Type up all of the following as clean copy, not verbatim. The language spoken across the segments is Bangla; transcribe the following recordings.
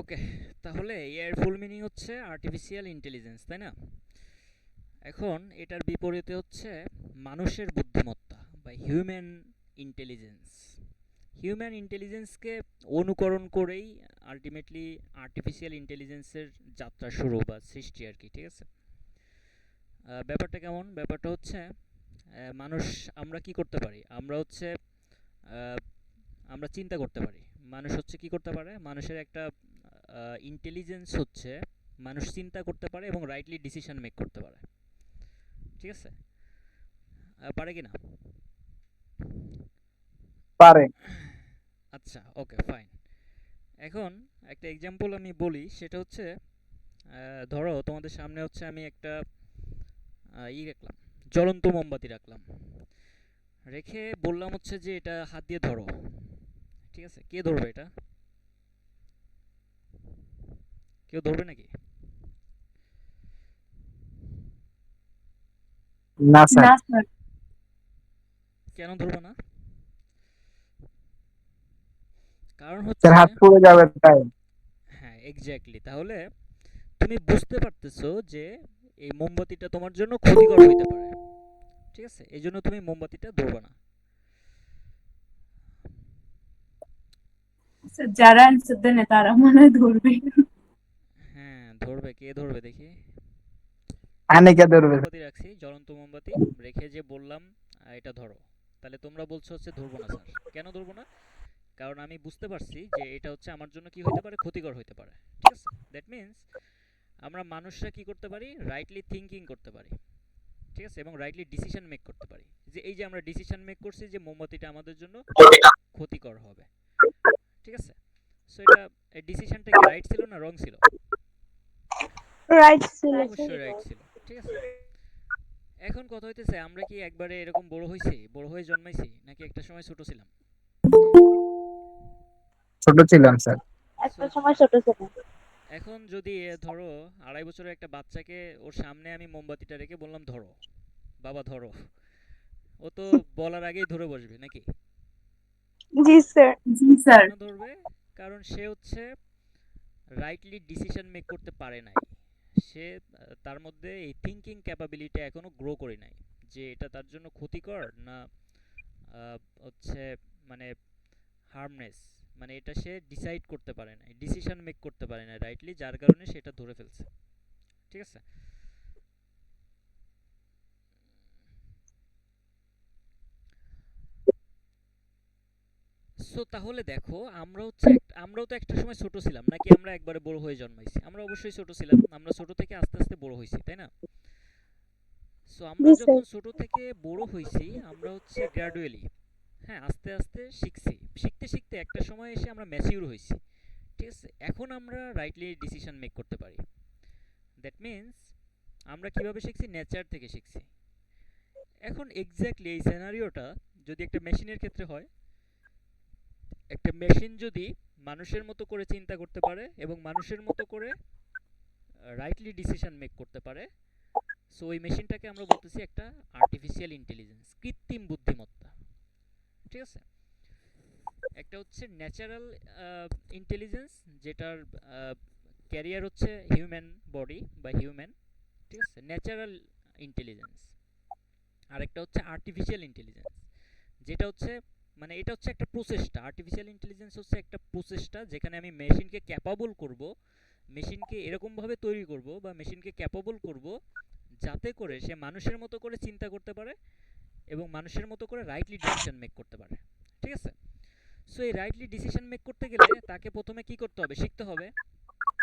ওকে, তাহলে এর ফুল মিনিং হচ্ছে আর্টিফিশিয়াল ইন্টেলিজেন্স, তাই না? এখন এটার বিপরীতে হচ্ছে মানুষের বুদ্ধিমত্তা বা হিউম্যান ইন্টেলিজেন্স। হিউম্যান ইন্টেলিজেন্সকে অনুকরণ করেই আলটিমেটলি আর্টিফিশিয়াল ইন্টেলিজেন্সের যাত্রা শুরু বা সৃষ্টি আর কি, ঠিক আছে? ব্যাপারটা কেমন? ব্যাপারটা হচ্ছে মানুষ, আমরা কি করতে পারি? আমরা হচ্ছে আহ, আমরা চিন্তা করতে পারি। মানুষ হচ্ছে কি করতে পারে? মানুষের একটা ইন্টেলিজেন্স হচ্ছে মানুষ চিন্তা করতে পারে এবং রাইটলি ডিসিশন মেক করতে পারে, ঠিক আছে? পারে কি না? পারে। আচ্ছা, ওকে, ফাইন। এখন একটা এক্সাম্পল আমি বলি, সেটা হচ্ছে ধরো তোমাদের সামনে হচ্ছে আমি একটা রাখলাম, জ্বলন্ত মোমবাতি রাখলাম, রেখে বললাম হচ্ছে যে এটা হাত দিয়ে ধরো, ঠিক আছে? কে ধরবে এটা? কেউ ধরবে নাকি? না স্যার। কেন ধরবো না? কারণ স্যার হচ্ছে, হাত পুড়ে যাবে তাই। হ্যাঁ, এক্স্যাক্টলি। তাহলে তুমি বুঝতে পারতেছো যে এই মোমবাতিটা তোমার জন্য ক্ষতিকর হইতে পারে, ঠিক আছে? এই জন্য তুমি মোমবাতিটা ধরবে না। যারা অ্যান্সার দেয় না তারা মনে হয় ধরবে। হ্যাঁ, ধরবে। কে ধরবে দেখি? আনিকা ধরবে। মোমবাতি রাখছি, জ্বলন্ত মোমবাতি রেখে যে বললাম এটা ধরো, তাহলে তোমরা বলছো হচ্ছে ধরবো না স্যার। কেন ধরবো না? কারণ আমি বুঝতে পারছি যে এটা হচ্ছে আমার জন্য কি হইতে পারে, ক্ষতিকর হইতে পারে, ঠিক আছে? দ্যাট মিন্স আমরা মানুষরা কি করতে পারি? রাইটলি থিঙ্কিং করতে পারি, ঠিক আছে? এবং রাইটলি ডিসিশন মেক করতে পারি। যে এই যে আমরা ডিসিশন মেক করছি যে মোমবাতিটা আমাদের জন্য ক্ষতিকর হবে, ঠিক আছে? সো এটা, এই ডিসিশনটা কি রাইট ছিল না রং ছিল? রাইট ছিল। অবশ্যই রাইট ছিল, ঠিক আছে? এখন কথা হইতেছে, আমরা কি একবারে এরকম বড় হইছি, বড় হয়ে জন্মাইছি, নাকি একটা সময় ছোট ছিলাম? ছোট ছিলাম স্যার। সো একটা সময় ছোট ছিল। এখন যদি ধরো 2.5 বছরের একটা বাচ্চাকে ওর সামনে আমি মোমবাতিটা রেখে বললাম ধরো, বাবা ধরো, ও তো বলার আগেই ধরে বসবে নাকি? জি স্যার। জি স্যার। কেন ধরবে? কারণ সে হচ্ছে রাইটলি ডিসিশন মেক করতে পারে নাই। সে তার মধ্যে এই থিঙ্কিং ক্যাপাবিলিটি এখনো গ্রো করে নাই, যে এটা তার জন্য ক্ষতিকর না হচ্ছে মানে হার্মনেস, মানে এটা সে ডিসাইড করতে পারে না, ডিসিশন মেক করতে পারে না রাইটলি, যার কারণে সেটা ধরে ফেলছে, ঠিক আছে? সো তাহলে দেখো, আমরাও তো একটা সময় ছোট ছিলাম, নাকি আমরা একবারে বড় হয়ে জন্মাইছি? আমরা অবশ্যই ছোট ছিলাম, আমরা ছোট থেকে আস্তে আস্তে বড় হইছি, তাই না? সো আমরা জি স্যার। যখন ছোট থেকে বড় হইছি, আমরা হচ্ছে গ্র্যাজুয়ালি, হ্যাঁ, আস্তে আস্তে শিখছি। শিখতে শিখতে একটা সময় এসে আমরা ম্যাচিউর হইছি, ঠিক আছে? এখন আমরা রাইটলি ডিসিশন মেক করতে পারি। দ্যাট মিন্স আমরা কিভাবে শিখছি? নেচার থেকে শিখছি। এখন এক্স্যাক্টলি এই সিনারিওটা যদি একটা মেশিনের ক্ষেত্রে হয়, একটা মেশিন যদি মানুষের মতো করে চিন্তা করতে পারে এবং মানুষের মতো করে রাইটলি ডিসিশন মেক করতে পারে, সো ওই মেশিনটাকে আমরা বলতেছি একটা আর্টিফিশিয়াল ইন্টেলিজেন্স, কৃত্রিম বুদ্ধিমত্তা, ঠিক আছে? একটা হচ্ছে ন্যাচারাল ইন্টেলিজেন্স, যেটার ক্যারিয়ার হচ্ছে হিউম্যান বডি বা হিউম্যান, ঠিক আছে? Natural intelligence. আর একটা হচ্ছে আর্টিফিশিয়াল ইন্টেলিজেন্স, যেটা হচ্ছে মানে এটা হচ্ছে একটা প্রচেষ্টা। আর্টিফিশিয়াল ইন্টেলিজেন্স হচ্ছে একটা প্রচেষ্টা, যেখানে আমি মেশিনকে ক্যাপাবল করব, মেশিনকে এরকমভাবে তৈরি করব বা মেশিনকে ক্যাপাবল করব যাতে করে সে মানুষের মতো করে চিন্তা করতে পারে এবং মানুষের মতো করে রাইটলি ডিসিশন মেক করতে পারে, ঠিক আছে? সো এই রাইটলি ডিসিশন মেক করতে গেলে তাকে প্রথমে কি করতে হবে? শিখতে হবে।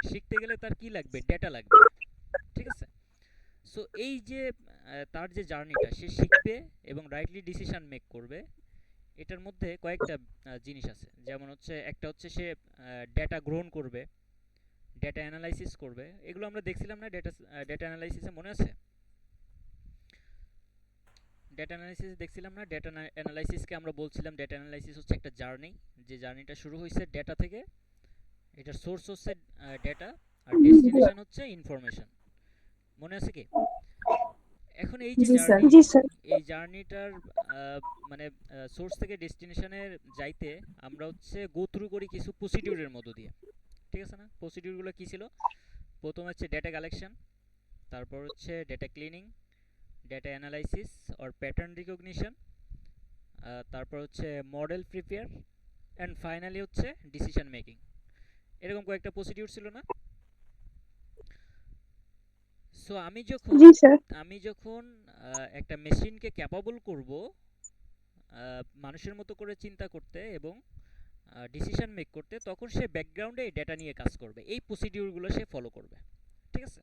শিখতে গেলে তার কি লাগবে? ডেটা লাগবে, ঠিক আছে? সো এই যে তার যে জার্নিটা, সে শিখবে এবং রাইটলি ডিসিশন মেক করবে, এটার মধ্যে কয়েকটা জিনিস আছে। যেমন হচ্ছে, একটা হচ্ছে সে ডেটা গ্রহণ করবে, ডেটা অ্যানালাইসিস করবে। এগুলো আমরা দেখছিলাম না ডেটা ডেটা অ্যানালাইসিসে, মনে আছে? ডেটা অ্যানালাইসিস দেখছিলাম না? ডেটা অ্যানালাইসিসকে আমরা বলছিলাম, ডেটা অ্যানালাইসিস হচ্ছে একটা জার্নি, যে জার্নিটা শুরু হয়েছে ডেটা থেকে, এটার সোর্স হচ্ছে ডেটা, আর ডেস্টিনেশন হচ্ছে ইনফরমেশন। মনে আছে কি? এখন এই যে জি স্যার। জার্নি, জি স্যার। এই জার্নিটার মানে সোর্স থেকে ডেস্টিনেশনের যাইতে আমরা হচ্ছে গো থ্রু করি কিছু প্রসিডিউরের মধ্য দিয়ে, ঠিক আছে না? প্রসিডিউরগুলো কি ছিল? প্রথম হচ্ছে ডেটা কালেকশন, তারপর হচ্ছে data cleaning, data analysis or pattern recognition, তারপর হচ্ছে মডেল প্রিপেয়ার, অ্যান্ড ফাইনালি হচ্ছে ডিসিশন মেকিং। এরকম কয়েকটা প্রসিডিউর ছিল না? সো জি স্যার। আমি যখন একটা মেশিনকে ক্যাপাবল করব মানুষের মতো করে চিন্তা করতে এবং ডিসিশন মেক করতে, তখন সে ব্যাকগ্রাউন্ডে এই ডেটা নিয়ে কাজ করবে, এই প্রসিডিউরগুলো সে ফলো করবে, ঠিক আছে?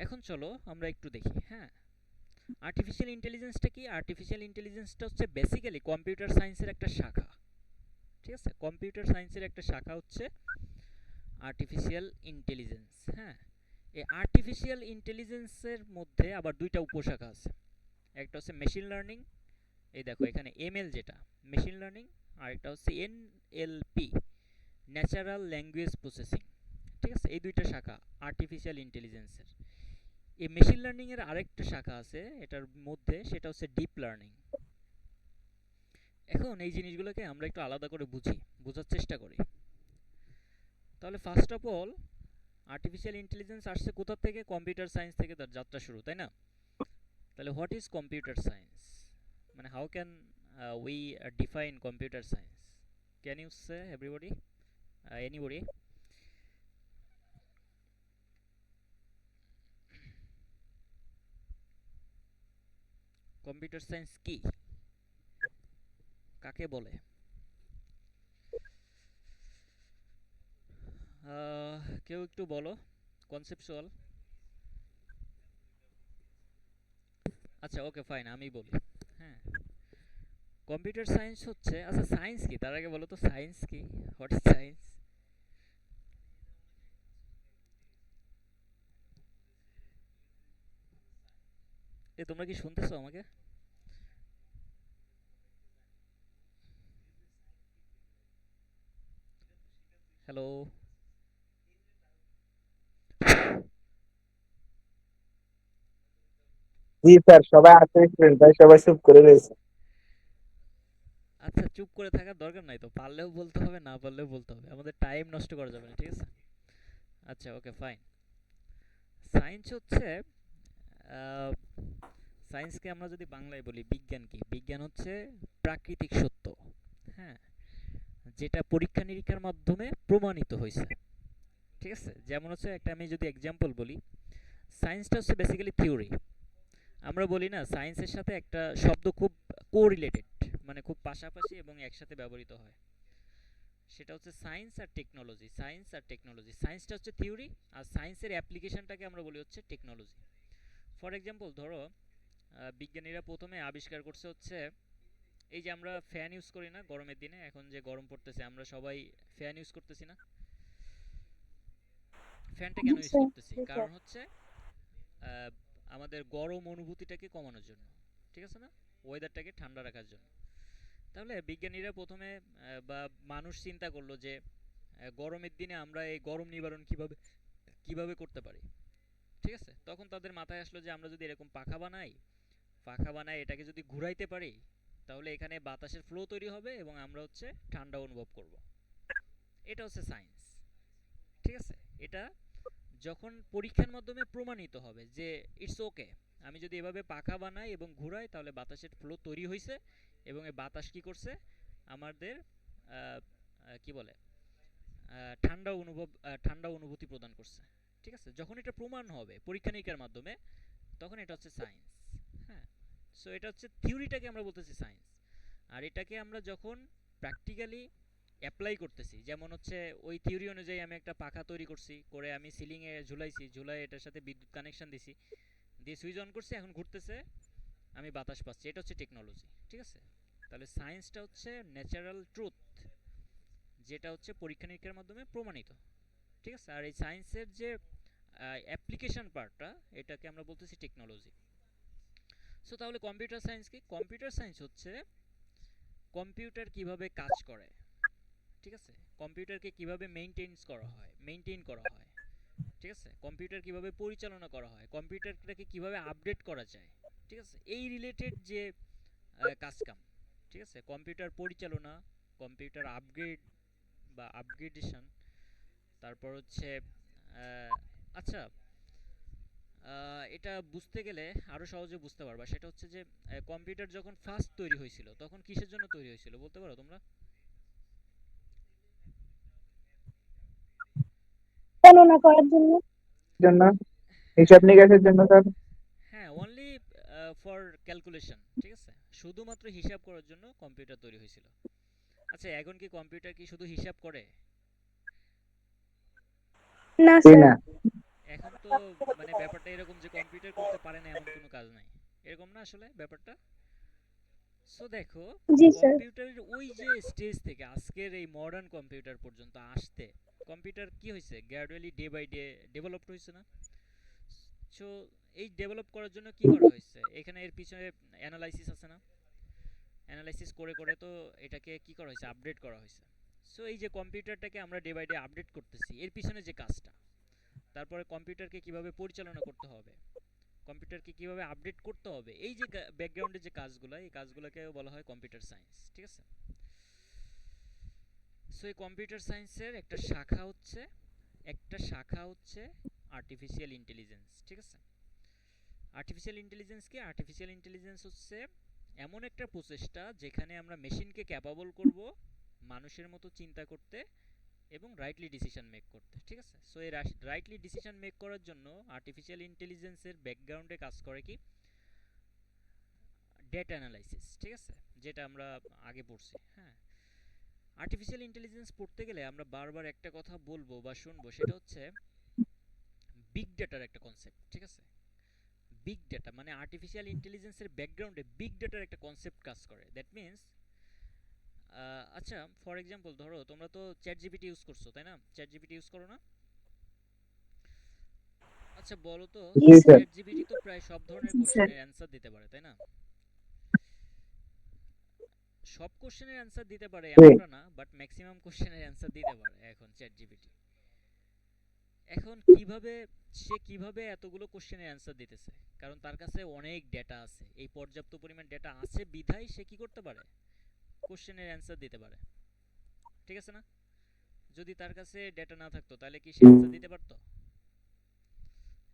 এখন চলো আমরা একটু দেখি। হ্যাঁ, আর্টিফিশিয়াল ইন্টেলিজেন্সটা কি? আর্টিফিশিয়াল ইন্টেলিজেন্সটা হচ্ছে বেসিক্যালি কম্পিউটার সায়েন্সের একটা শাখা, ঠিক আছে? কম্পিউটার সায়েন্সের একটা শাখা হচ্ছে আর্টিফিশিয়াল ইন্টেলিজেন্স। হ্যাঁ, এই আর্টিফিশিয়াল ইন্টেলিজেন্সের মধ্যে আবার দুইটা উপশাখা আছে। একটা হচ্ছে মেশিন লার্নিং, এই দেখো এখানে এমএল যেটা মেশিন লার্নিং, আর একটা হচ্ছে এনএলপি, ন্যাচারাল ল্যাঙ্গুয়েজ প্রসেসিং, ঠিক আছে? এই দুইটা শাখা আর্টিফিশিয়াল ইন্টেলিজেন্সের। এই মেশিন লার্নিং এর আরেকটা শাখা আছে এটার মধ্যে, সেটা হচ্ছে ডিপ লার্নিং। এখন এই জিনিসগুলোকে আমরা একটু আলাদা করে বোঝার চেষ্টা করি। তাহলে first of all, artificial intelligence আসছে কোথা থেকে? কম্পিউটার সায়েন্স থেকে তার যাত্রা শুরু, তাই না? তাহলে হোয়াট ইজ কম্পিউটার সায়েন্স, মানে how can we define computer science? Can you say everybody, anybody? Computer science কি, কাকে বলে? কেউ একটু বলো, কনসেপচুয়াল। আচ্ছা ওকে ফাইন, আমি বলি। হ্যাঁ, কম্পিউটার সায়েন্স হচ্ছে, আচ্ছা সায়েন্স কি তার আগে বলো তো, সায়েন্স কি? What is science? এ তোমরা কি শুনতেছো আমাকে? হ্যালো? জি স্যার, সবাই আছে স্টুডেন্ট, তাই সবাই চুপ করে রয়েছে। আচ্ছা চুপ করে থাকার দরকার নাই তো, পারলেও বলতে হবে, না পারলেও বলতে হবে, আমাদের টাইম নষ্ট করা যাবে না, ঠিক আছে? আচ্ছা ওকে ফাইন। সায়েন্স হচ্ছে, সায়েন্সকে আমরা যদি বাংলায় বলি, বিজ্ঞান কি? বিজ্ঞান হচ্ছে প্রাকৃতিক সত্য, হ্যাঁ, যেটা পরীক্ষা নিরীক্ষার মাধ্যমে প্রমাণিত হয়েছে, ঠিক আছে? যেমন হচ্ছে একটা আমি যদি এক্সাম্পল বলি, সায়েন্সটা হচ্ছে বেসিক্যালি থিওরি। আমরা বলি না সায়েন্সের সাথে একটা শব্দ খুব কোরিলেটেড, মানে খুব পাশাপাশি এবং একসাথে ব্যবহৃত হয়, সেটা হচ্ছে সায়েন্স আর টেকনোলজি। সায়েন্স আর টেকনোলজি, সায়েন্সটা হচ্ছে থিওরি আর সায়েন্সের অ্যাপ্লিকেশনটাকে আমরা বলি হচ্ছে টেকনোলজি। ফর এক্সাম্পল ধরো, বিজ্ঞানীরা প্রথমে আবিষ্কার করছে হচ্ছে, এই যে আমরা ফ্যান ইউজ করি না গরমের দিনে, এখন যে গরম পড়তেছে আমরা সবাই ফ্যান ইউজ করতেছি না? ফ্যানটা কেন ইউজ করতেছি? কারণ হচ্ছে আহ, আমাদের গরম অনুভূতিটাকে কমানোর জন্য, ঠিক আছে না? ওয়েদারটাকে ঠান্ডা রাখার জন্য। তাহলে বিজ্ঞানীরা প্রথমে বা মানুষ চিন্তা করলো যে গরমের দিনে আমরা এই গরম নিবারণ কিভাবে কিভাবে করতে পারি, ঠিক আছে? তখন তাদের মাথায় আসলো যে আমরা যদি এরকম পাখা বানাই এটাকে যদি ঘুরাইতে পারি, তাহলে এখানে বাতাসের ফ্লো তৈরি হবে এবং আমরা হচ্ছে ঠান্ডা অনুভব করব। এটা হচ্ছে সায়েন্স, ঠিক আছে? এটা যখন পরীক্ষার মাধ্যমে প্রমাণিত হবে যে ইটস ওকে, আমি যদি এভাবে পাখা বানাই এবং ঘুরাই তাহলে বাতাসের ফ্লো তৈরি হয়েছে এবং এই বাতাস কি করছে আমাদের কি বলে ঠান্ডা অনুভূতি প্রদান করছে, ঠিক আছে? যখন এটা প্রমাণ হবে পরীক্ষা নিরীক্ষার মাধ্যমে, তখন এটা হচ্ছে সায়েন্স। হ্যাঁ, সো এটা হচ্ছে থিওরিটাকে আমরা বলতেছি সায়েন্স। আর এটাকে আমরা যখন প্র্যাকটিক্যালি অ্যাপ্লাই করতেছি, যেমন হচ্ছে ওই থিওরি অনুযায়ী আমি একটা পাখা তৈরি করছি, করে আমি সিলিংয়ে ঝুলাইছি, ঝুলাই এটার সাথে বিদ্যুৎ কানেকশন দিছি, দিয়ে সুইচ অন করছি, এখন ঘুরতেছে, আমি বাতাস পাচ্ছি, এটা হচ্ছে টেকনোলজি, ঠিক আছে? তাহলে সায়েন্সটা হচ্ছে ন্যাচারাল ট্রুথ, যেটা হচ্ছে পরীক্ষা নিরীক্ষার মাধ্যমে প্রমাণিত, ঠিক আছে? আর এই সায়েন্সের যে অ্যাপ্লিকেশন পার্টটা, এটাকে আমরা বলতেছি টেকনোলজি। সো তাহলে কম্পিউটার সায়েন্স কি? কম্পিউটার সায়েন্স হচ্ছে কম্পিউটার কিভাবে কাজ করে, ঠিক আছে? কম্পিউটারকে কিভাবে মেইনটেইন করা হয়, ঠিক আছে, কম্পিউটার কিভাবে পরিচালনা করা হয়, কম্পিউটারটাকে কিভাবে আপডেট করা যায়, ঠিক আছে, এই রিলেটেড যে কাজ কাম, ঠিক আছে, কম্পিউটার পরিচালনা, কম্পিউটার আপগ্রেড বা আপগ্রেডেশন, তারপর হচ্ছে আচ্ছা, এটা বুঝতে গেলে আরো সহজে বুঝতে পারবা, সেটা হচ্ছে যে কম্পিউটার যখন ফার্স্ট তৈরি হয়েছিল তখন কিসের জন্য তৈরি হয়েছিল বলতে পারো তোমরা? গণনা করার জন্য। জন্য হ্যাঁ, হিসাব নিকাশের জন্য স্যার। হ্যাঁ, অনলি ফর ক্যালকুলেশন, ঠিক আছে, শুধুমাত্র হিসাব করার জন্য কম্পিউটার তৈরি হয়েছিল। আচ্ছা, এখন কি কম্পিউটার কি শুধু হিসাব করে? না জি স্যার। না। এখন তো মানে ব্যাপারটা এরকম যে কম্পিউটার করতে পারে না এমন কোনো কাজ নাই, এরকম না আসলে ব্যাপারটা। সো দেখো, জি স্যার। কম্পিউটারের ওই যে স্টেজ থেকে আজকের এই মডার্ন কম্পিউটার পর্যন্ত আসতে কম্পিউটার কি হয়েছে, gradually day by day developed হয়েছে না? সো এই ডেভেলপ করার জন্য কি করা হয়েছে, এখানে এর পিছনে অ্যানালাইসিস আছে না? অ্যানালাইসিস করে করে তো এটাকে কি করা হয়েছে, আপডেট করা হয়েছে। সো এই যে কম্পিউটারটাকে আমরা ডে বাই ডে আপডেট করতেছি, এর পিছনে যে কাজটা, তারপরে কম্পিউটারকে কিভাবে পরিচালনা করতে হবে, কম্পিউটারকে কিভাবে আপডেট করতে হবে, এই যে ব্যাকগ্রাউন্ডে যে কাজগুলো, এই কাজগুলোকে বলা হয় কম্পিউটার সায়েন্স, ঠিক আছে। সো এই কম্পিউটার সায়েন্সের একটা শাখা হচ্ছে আর্টিফিশিয়াল ইন্টেলিজেন্স, ঠিক আছে। আর্টিফিশিয়াল ইন্টেলিজেন্স কি? আর্টিফিশিয়াল ইন্টেলিজেন্স হচ্ছে এমন একটা প্রচেষ্টা যেখানে আমরা মেশিনকে ক্যাপাবল করব মানুষের মতো চিন্তা করতে এবং রাইটলি ডিসিশন মেক করতে, ঠিক আছে। সো এই রাইটলি ডিসিশন মেক করার জন্য আর্টিফিশিয়াল ইন্টেলিজেন্সের ব্যাকগ্রাউন্ডে কাজ করে কি, ডেটা অ্যানালাইসিস, ঠিক আছে, যেটা আমরা আগে পড়ছি। হ্যাঁ, আর্টিফিশিয়াল ইন্টেলিজেন্স পড়তে গেলে আমরা বারবার একটা কথা বলবো বা শুনবো, সেটা হচ্ছে বিগ ডেটার একটা কনসেপ্ট, ঠিক আছে। বিগ ডেটা মানে আর্টিফিশিয়াল ইন্টেলিজেন্সের ব্যাকগ্রাউন্ডে বিগ ডেটার একটা কনসেপ্ট কাজ করে। দ্যাট মিন্স, আচ্ছা, ফর এক্সাম্পল ধরো তোমরা তো চ্যাট জিপিটি ইউজ করছো, তাই না? চ্যাট জিপিটি ইউজ করো না? আচ্ছা বলো তো, জি জি স্যার। স্যার। চ্যাট জিপিটি তো প্রায় সব ধরনের জি স্যার। কোশ্চেনের অ্যান্সার দিতে পারে, তাই না? সব কোশ্চেনের অ্যান্সার দিতে পারে জি। এমনটা না, বাট ম্যাক্সিমাম কোশ্চেনের অ্যান্সার দিতে পারে এখন চ্যাট জিপিটি। এখন সে কিভাবে এতগুলো কোশ্চেনের অ্যান্সার দিতেছে? কারণ তার কাছে অনেক ডেটা আছে, এই পর্যাপ্ত পরিমাণ ডেটা আছে বিধায় সে কি করতে পারে, কোশ্চেনের অ্যান্সার দিতে পারে, ঠিক আছে না? যদি তার কাছে ডেটা না থাকতো তাহলে কি সে অ্যান্সার দিতে পারতো?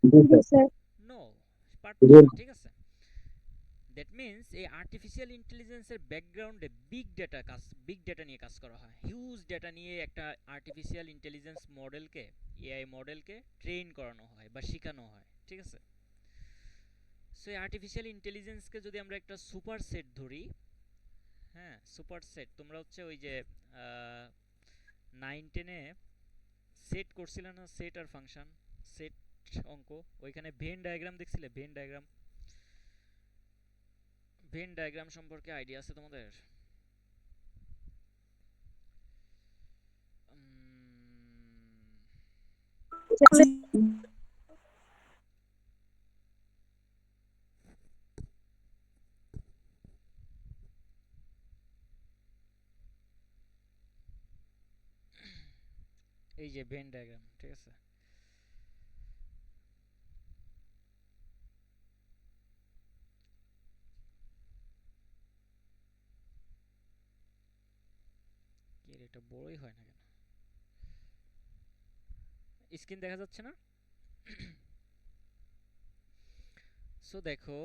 জি জি স্যার। স্যার। নো, পারতো জি। না, ঠিক আছে। দ্যাট মিন্স এই আর্টিফিশিয়াল ইন্টেলিজেন্সের ব্যাকগ্রাউন্ডে বিগ ডেটা নিয়ে কাজ করা হয়, হিউজ ডেটা নিয়ে একটা আর্টিফিশিয়াল ইন্টেলিজেন্স মডেলকে, এআই মডেলকে ট্রেন করানো হয় বা শেখানো হয়, ঠিক আছে। সো এই আর্টিফিশিয়াল ইন্টেলিজেন্সকে যদি আমরা একটা সুপার সেট ধরি, হ্যাঁ, সুপার সেট, তোমরা হচ্ছে ওই যে 9-10-এ সেট করছিলে না, সেট আর ফাংশন, সেট অঙ্ক, ওইখানে ভেন ডায়াগ্রাম দেখছিলে, ভেন ডায়াগ্রাম সম্পর্কে আইডিয়া আছে তোমাদের? এই যে ভেন ডায়াগ্রাম, ঠিক আছে। কি রে, এটা বড়ই হয় না কেন? স্ক্রিন দেখা যাচ্ছে না? সো দেখো,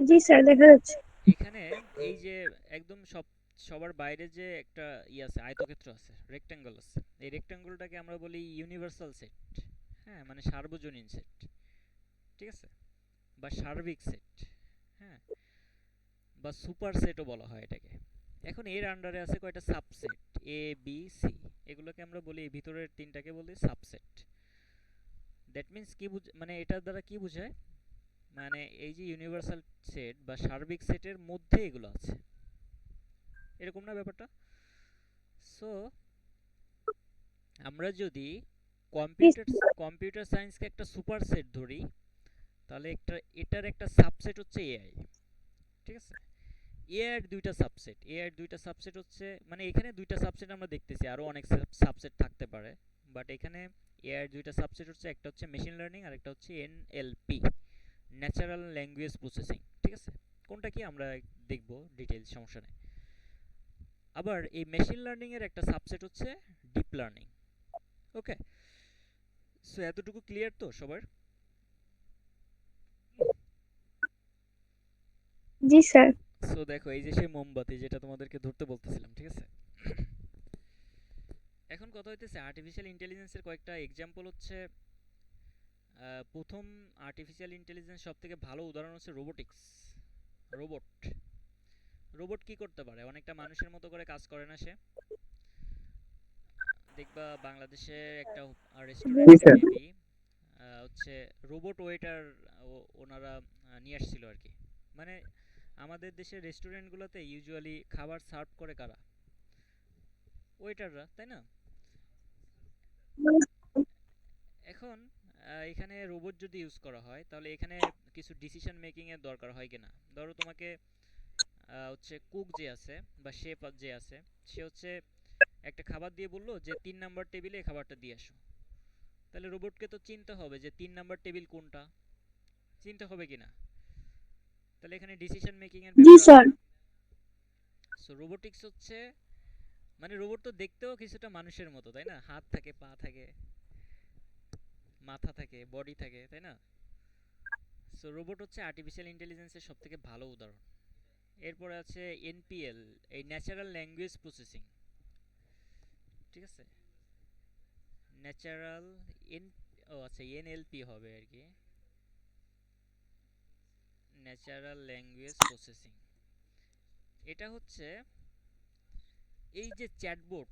জি স্যার, দেখা যাচ্ছে। এখানে এই যে একদম সবার বাইরে যে একটা আছে, আয়তক্ষেত্র আছে, রেক্ট্যাঙ্গল আছে, এই রেক্ট্যাঙ্গলটাকে আমরা বলি ইউনিভার্সাল সেট। হ্যাঁ, মানে সার্বজনীন সেট, ঠিক আছে, বা সার্বিক সেট, হ্যাঁ, বা সুপার সেটও বলা হয় এটাকে। এখন এর আন্ডারে আছে কয়টা সাবসেট, এ বি সি, এগুলোকে আমরা বলি, এই ভিতরের তিনটাকে বলি সাবসেট। দ্যাট মিন্স কি মানে এটার দ্বারা কি বোঝায়, মানে এই যে ইউনিভার্সাল সেট বা সার্বিক সেটের মধ্যে এগুলো আছে, এরকম না ব্যাপারটা? সো আমরা যদি জি কম্পিউটার কম্পিউটার সায়েন্সকে একটা সুপার সেট ধরি, তাহলে এটার একটা সাবসেট হচ্ছে এআই, ঠিক আছে। এআই এর দুইটা সাবসেট হচ্ছে, মানে এখানে দুইটা সাবসেট আমরা দেখতেছি, আরো অনেক সাবসেট থাকতে পারে, বাট এখানে এআই এর দুইটা সাবসেট হচ্ছে, একটা হচ্ছে মেশিন লার্নিং আর একটা হচ্ছে এনএলপি, ন্যাচারাল ল্যাঙ্গুয়েজ প্রসেসিং। ঠিক আছে, কোনটা কি আমরা দেখব ডিটেইলস, সমস্যা নেই। আবার এই মেশিন লার্নিং এর একটা সাবসেট হচ্ছে ডিপ লার্নিং। ওকে, সো এতটুকু ক্লিয়ার তো সবার? জি স্যার। সো দেখো, এই যে সেই মোমবাতি যেটা তোমাদেরকে ধরতে বলতেছিলাম, ঠিক আছে? এখন কথা হইতেছে আর্টিফিশিয়াল ইন্টেলিজেন্সের কয়েকটা এক্সাম্পল হচ্ছে, প্রথম আর্টিফিশিয়াল ইন্টেলিজেন্স সবথেকে ভালো উদাহরণ হচ্ছে রোবোটিক্স। রোবট রোবট কি করতে পারে? অনেকটা মানুষের মতো করে কাজ করে না সে? দেখবা বাংলাদেশে একটা জি রেস্টুরেন্টে স্যার। মেবি হচ্ছে রোবট ওয়েটার ওনারা নিয়ে আসছিল আর কি। মানে আমাদের দেশের রেস্টুরেন্টগুলোতে ইউজুয়ালি খাবার সার্ভ করে কারা? ওয়েটাররা, তাই না? এখন এখানে রোবট যদি ইউজ করা হয় তাহলে এখানে কিছু ডিসিশন মেকিং এর দরকার হয় কিনা? ধরো তোমাকে হচ্ছে কুক যে আছে বা শেফ যে আছে, সে হচ্ছে একটা খাবার দিয়ে বললো যে 3 নাম্বার টেবিলে এই খাবারটা দিয়ে আসো। তাহলে রোবটকে তো চিনতে হবে যে 3 নাম্বার টেবিল কোনটা, চিনতে হবে কিনা? তাহলে এখানে ডিসিশন মেকিং এর জি ব্যাপার আছে স্যার। না? সো রোবোটিক্স হচ্ছে, মানে রোবট তো দেখতেও কিছুটা মানুষের মতো, তাই না? হাত থাকে, পা থাকে, মাথা থাকে, বডি থাকে, তাই না? সো রোবট হচ্ছে আর্টিফিশিয়াল ইন্টেলিজেন্সের সবথেকে ভালো উদাহরণ। এরপরে আছে এনপিএল, এই ন্যাচারাল ল্যাঙ্গুয়েজ প্রসেসিং। ঠিক আছে, ন্যাচারাল এন, ও আচ্ছা এনএলপি হবে আর কি, ন্যাচারাল ল্যাঙ্গুয়েজ প্রসেসিং। এটা হচ্ছে এই যে চ্যাটবোট,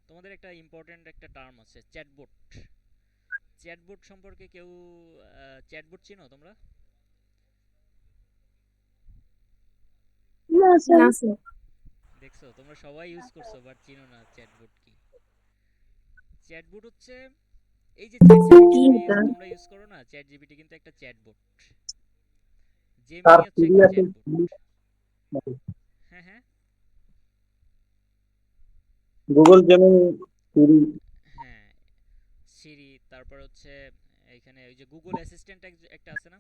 তোমাদের একটা ইম্পর্টেন্ট একটা টার্ম আছে চ্যাটবোট। চ্যাটবোট সম্পর্কে কেউ, চ্যাটবোট চিনো তোমরা? না স্যার। না স্যার। দেখছো তোমরা সবাই ইউজ করছো বাট চিনো না চ্যাটবোট কি। চ্যাটবোট হচ্ছে এই যে চ্যাট জিপিটি কি তুমি এটা? তোমরা ইউজ করো না, চ্যাট জিপিটি কিন্তু একটা চ্যাটবোট। স্যার জেমিনি হচ্ছে সিরি একটা আছে। চ্যাটবোট। হ্যাঁ হ্যাঁ গুগল জেমিনি, সিরি। হ্যাঁ, সিরি, তারপর হচ্ছে এখানে ওই যে গুগল অ্যাসিস্ট্যান্ট একটা আছে না,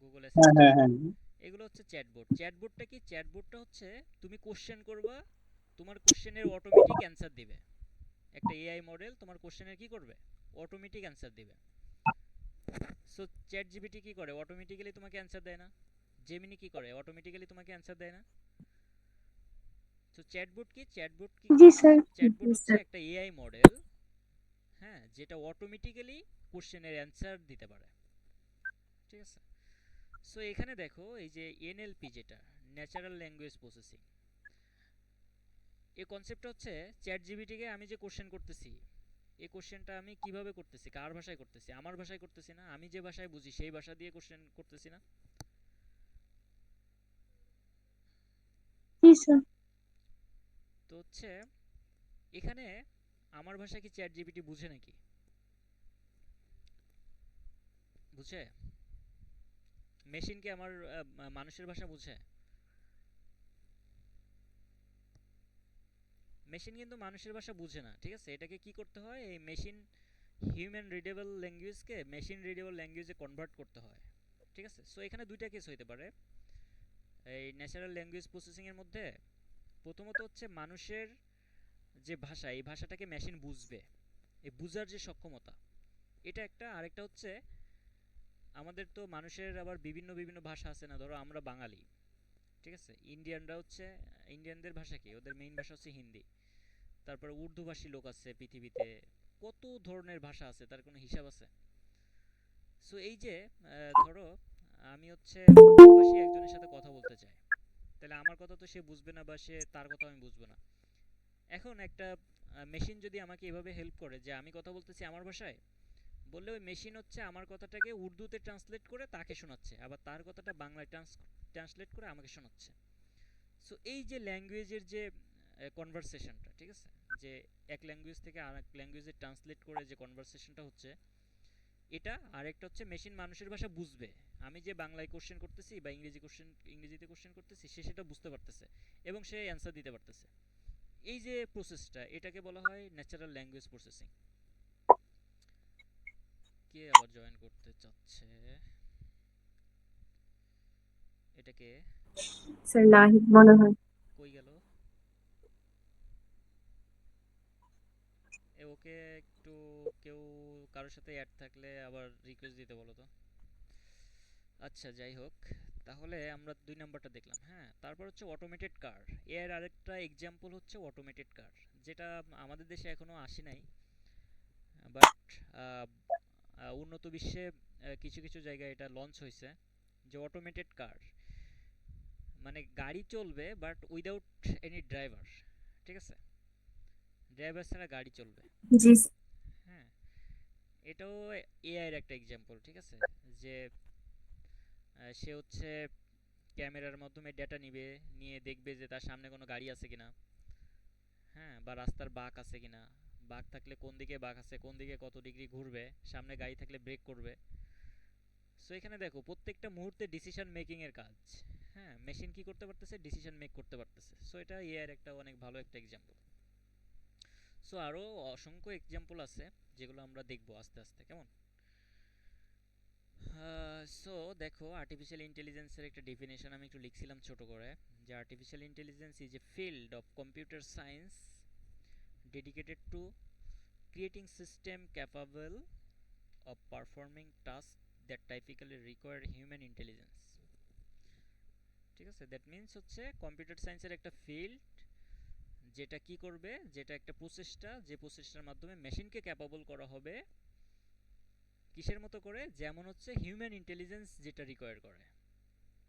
গুগল হ্যাঁ হ্যাঁ অ্যাসিস্ট্যান্ট। হ্যাঁ। এগুলো হচ্ছে চ্যাটবোট। চ্যাটবোটটা কি? চ্যাটবোটটা হচ্ছে তুমি কোশ্চেন করবা, তোমার কোশ্চেনের অটোমেটিক অ্যান্সার দিবে। একটা এআই মডেল তোমার কোশ্চেনের কি করবে? অটোমেটিক অ্যান্সার দিবে। সো চ্যাট জিপিটি কি করে? অটোমেটিক্যালি তোমাকে অ্যান্সার দেয় না? জেমিনি কি করে? অটোমেটিক্যালি তোমাকে অ্যান্সার দেয় না? তো চ্যাটবোট কি? চ্যাটবোট কি? জি স্যার। চ্যাটবোট জি হচ্ছে স্যার। একটা এআই মডেল, হ্যাঁ, যেটা অটোমেটিক্যালি কোশ্চেনের অ্যান্সার দিতে পারে। ঠিক আছে, সো এখানে দেখো এই যে এনএলপি যেটা, ন্যাচারাল ল্যাঙ্গুয়েজ প্রসেসিং, এই কনসেপ্টটা হচ্ছে চ্যাট জিপিটিকে আমি যে কোশ্চেন করতেছি, এই কোশ্চেনটা আমি কিভাবে করতেছি? কার ভাষায় করতেছি? আমার ভাষায় করতেছি না, আমি যে ভাষায় বুঝি সেই ভাষা দিয়ে কোশ্চেন করতেছি না? জি স্যার। তো হচ্ছে এখানে আমার ভাষা কি চ্যাট জিপিটি বুঝে নাকি? বুঝে? মেশিন কি আমার মানুষের ভাষা বুঝে? মেশিন কিন্তু মানুষের ভাষা বুঝে না। ঠিক আছে, এটাকে কি করতে হয়? এই মেশিন হিউম্যান রিডেবল ল্যাঙ্গুয়েজকে মেশিন রিডেবল ল্যাঙ্গুয়েজে কনভার্ট করতে হয়। ঠিক আছে, সো এখানে দুইটা কেস হইতে পারে এই ন্যাচারাল ল্যাঙ্গুয়েজ প্রসেসিং এর মধ্যে। প্রথমত হচ্ছে মানুষের যে ভাষা, এই ভাষাটাকে মেশিন বুঝবে, এই বুঝার যে সক্ষমতা, এটা একটা। আরেকটা হচ্ছে আমাদের তো মানুষের আবার বিভিন্ন বিভিন্ন ভাষা আছে না? ধরো আমরা বাঙালি, ঠিক আছে, ইন্ডিয়ানরা হচ্ছে, ইন্ডিয়ানদের ভাষা কি? ওদের মেইন ভাষা হচ্ছে হিন্দি। তারপরে উর্দুভাষী লোক আছে পৃথিবীতে, কত ধরনের ভাষা আছে, তার কোনো হিসাব আছে? সো এই যে ধরো আমি হচ্ছে উর্দুভাষী একজনের সাথে কথা বলতে চাই, তাহলে আমার কথা তো সে বুঝবে না বা সে তার কথা আমি বুঝবো না। এখন একটা মেশিন যদি আমাকে এভাবে হেল্প করে যে আমি কথা বলতেছি আমার ভাষায়, বললে ওই মেশিন হচ্ছে আমার কথাটাকে উর্দুতে ট্রান্সলেট করে তাকে শোনাচ্ছে, আবার তার কথাটা বাংলায় ট্রান্সলেট করে আমাকে শোনাচ্ছে। সো এই যে ল্যাঙ্গুয়েজের যে কনভারসেশনটা, ঠিক আছে, যে এক ল্যাঙ্গুয়েজ থেকে আরেক ল্যাঙ্গুয়েজে ট্রান্সলেট করে যে কনভারসেশনটা হচ্ছে, এটা। আরেকটা হচ্ছে মেশিন মানুষের ভাষা বুঝবে, আমি যে বাংলায় কোশ্চেন করতেছি বা ইংরেজিতে কোশ্চেন করতেছি, সে সেটা বুঝতে পারতেছে এবং সে অ্যান্সার দিতে পারতেছে। এই যে প্রসেসটা এটাকে বলা হয় ন্যাচারাল ল্যাঙ্গুয়েজ প্রসেসিং। কে আবার জয়েন করতে চাচ্ছে? এটাকে স্যার নাহিদ মনে হয়। কই গেল? ওকে একটু কেউ কারোর সাথে অ্যাড থাকলে আবার রিকোয়েস্ট দিতে বলো তো। আচ্ছা যাই হোক, তাহলে আমরা 2 নাম্বারটা দেখলাম। হ্যাঁ, তারপর হচ্ছে অটোমেটেড কার। এর আরেকটা এক্সাম্পল হচ্ছে অটোমেটেড কার, যেটা আমাদের দেশে এখনো আসে নাই, বাট উন্নত বিশ্বে কিছু কিছু জায়গায় এটা লঞ্চ হয়েছে। যে অটোমেটেড কার মানে গাড়ি চলবে বাট উইদাউট এনি ড্রাইভার। ঠিক আছে, ড্রাইভার ছাড়া গাড়ি চলবে। জি হ্যাঁ, এটাও এআই এর একটা এক্সাম্পল। ঠিক আছে, যে সে হচ্ছে ক্যামেরার মাধ্যমে ডেটা নিবে, নিয়ে দেখবে যে তার সামনে কোনো গাড়ি আছে কিনা, হ্যাঁ, বা রাস্তার বাঁক আছে কিনা, বাঁক থাকলে কোন দিকে বাঁক আছে, কোন দিকে কত ডিগ্রি ঘুরবে, সামনে গাড়ি থাকলে ব্রেক করবে। সো এখানে দেখো প্রত্যেকটা মুহূর্তে ডিসিশন মেকিং এর কাজ। হ্যাঁ, মেশিন কি করতে পারতেছে? ডিসিশন মেক করতে পারতেছে। সো এটা এআই এর একটা অনেক ভালো একটা এক্সাম্পল। সো আরও অসংখ্য এক্সাম্পল আছে যেগুলো আমরা দেখবো আস্তে আস্তে, কেমন? সো দেখো, আর্টিফিশিয়াল ইন্টেলিজেন্সের একটা ডেফিনেশন আমি একটু লিখছিলাম ছোট করে, যে artificial intelligence is a field of computer science dedicated to creating system capable of performing tasks that typically require human intelligence. ঠিক আছে, দ্যাট মিনস হচ্ছে কম্পিউটার সায়েন্সের একটা ফিল্ড যেটা কি করবে, যেটা একটা প্রসেসটা, যে প্রসেসটার মাধ্যমে মেশিনকে ক্যাপাবল করা হবে কিসের মতো করে, যেমন হচ্ছে হিউম্যান ইন্টেলিজেন্স যেটা রিকোয়ার করে।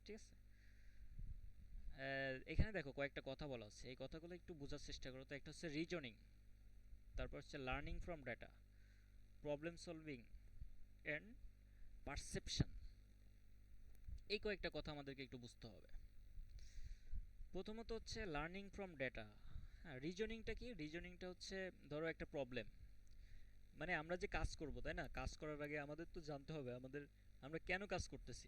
ঠিক আছে, এখানে দেখো কয়েকটা কথা বলা হচ্ছে, এই কথাগুলো একটু বোঝার চেষ্টা করো তো। একটা হচ্ছে রিজনিং, তারপর হচ্ছে learning from data, problem solving and perception. এই কয়েকটা কথা আমাদেরকে একটু বুঝতে হবে। প্রথমত হচ্ছে লার্নিং ফ্রম ডেটা। হ্যাঁ, রিজনিংটা কি? রিজনিংটা হচ্ছে ধরো একটা প্রবলেম, মানে আমরা যে কাজ করব, তাই না? কাজ করার আগে আমাদের তো জানতে হবে আমরা কেন কাজ করতেছি।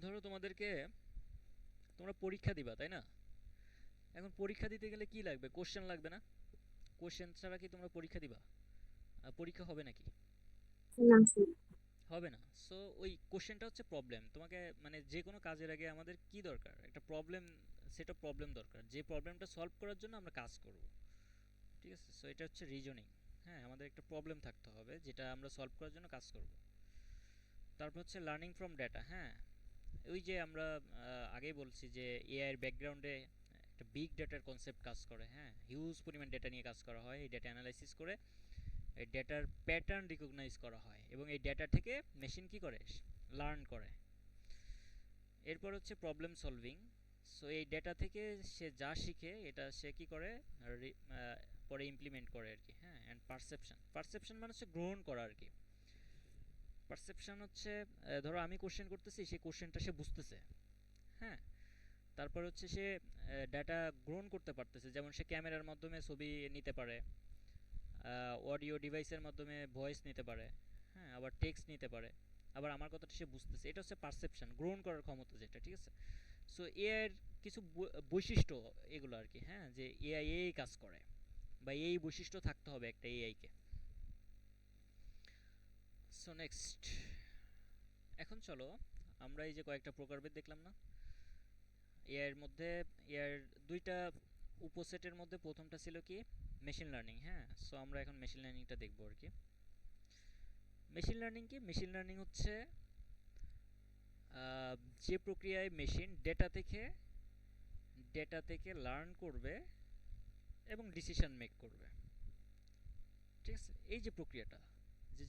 ধরো তোমরা পরীক্ষা দিবা, তাই না? এখন পরীক্ষা দিতে গেলে কি লাগবে? কোশ্চেন লাগবে না? কোশ্চেন ছাড়া কি তোমরা পরীক্ষা দিবা? পরীক্ষা হবে নাকি? না স্যার। হবে না। সো ওই কোশ্চেনটা হচ্ছে প্রবলেম। তোমাকে মানে যে কোনো কাজের আগে আমাদের কি দরকার? একটা প্রবলেম, সেট অফ প্রবলেম দরকার, যে প্রবলেমটা সলভ করার জন্য আমরা কাজ করব। ঠিক আছে, সো এটা হচ্ছে রিজনিং। হ্যাঁ, আমাদের একটা প্রবলেম থাকতে হবে যেটা আমরা সলভ করার জন্য কাজ করব। তারপর হচ্ছে লার্নিং ফ্রম ডেটা। হ্যাঁ, ওই যে আমরা আগেই বলছি যে এআই এর ব্যাকগ্রাউন্ডে একটা বিগ ডেটার কনসেপ্ট কাজ করে। হ্যাঁ, হিউজ পরিমাণ ডেটা নিয়ে কাজ করা হয়, এই ডেটা অ্যানালাইসিস করে এই ডেটার প্যাটার্ন রিকগনাইজ করা হয়, এবং এই ডেটা থেকে মেশিন কি করে? লার্ন করে। এরপর হচ্ছে প্রবলেম সলভিং। সো এই ডেটা থেকে সে যা শিখে এটা সে কি করে? পরে ইমপ্লিমেন্ট করে আর কি। হ্যাঁ, অ্যান্ড পারসেপশন। পারসেপশন মানে হচ্ছে গ্রহণ করা আর কি। পারসেপশন হচ্ছে ধরো আমি কোশ্চেন করতেছি, সেই কোশ্চেনটা সে বুঝতেছে। হ্যাঁ, তারপর হচ্ছে সে ডাটা গ্রহণ করতে পারতেছে, যেমন সে ক্যামেরার মাধ্যমে ছবি নিতে পারে, অডিও ডিভাইসের মাধ্যমে ভয়েস নিতে পারে, হ্যাঁ, আবার টেক্সট নিতে পারে, আবার আমার কথাটা সে বুঝতেছে। এটা হচ্ছে পারসেপশন, গ্রহণ করার ক্ষমতা যেটা। ঠিক আছে, সো এআই এর কিছু বৈশিষ্ট্য এগুলো আর কি। হ্যাঁ, যে এআই এই কাজ করে, বা এই বৈশিষ্ট্য থাকতে হবে একটা এআই কে। সো নেক্সট, এখন চলো আমরা এই যে কয়েকটা প্রকারভেদ দেখলাম না এআই এর মধ্যে। এআই এর দুইটা উপসেটের মধ্যে প্রথমটা ছিল কি? Machine learning. হ্যাঁ, সো আমরা এখন মেশিন লার্নিংটা দেখবো আর কি। মেশিন লার্নিং কি? মেশিন লার্নিং হচ্ছে যে প্রক্রিয়ায় মেশিন ডেটা থেকে লার্ন করবে এবং ডিসিশন মেক করবে। ঠিক আছে, এই যে প্রক্রিয়াটা,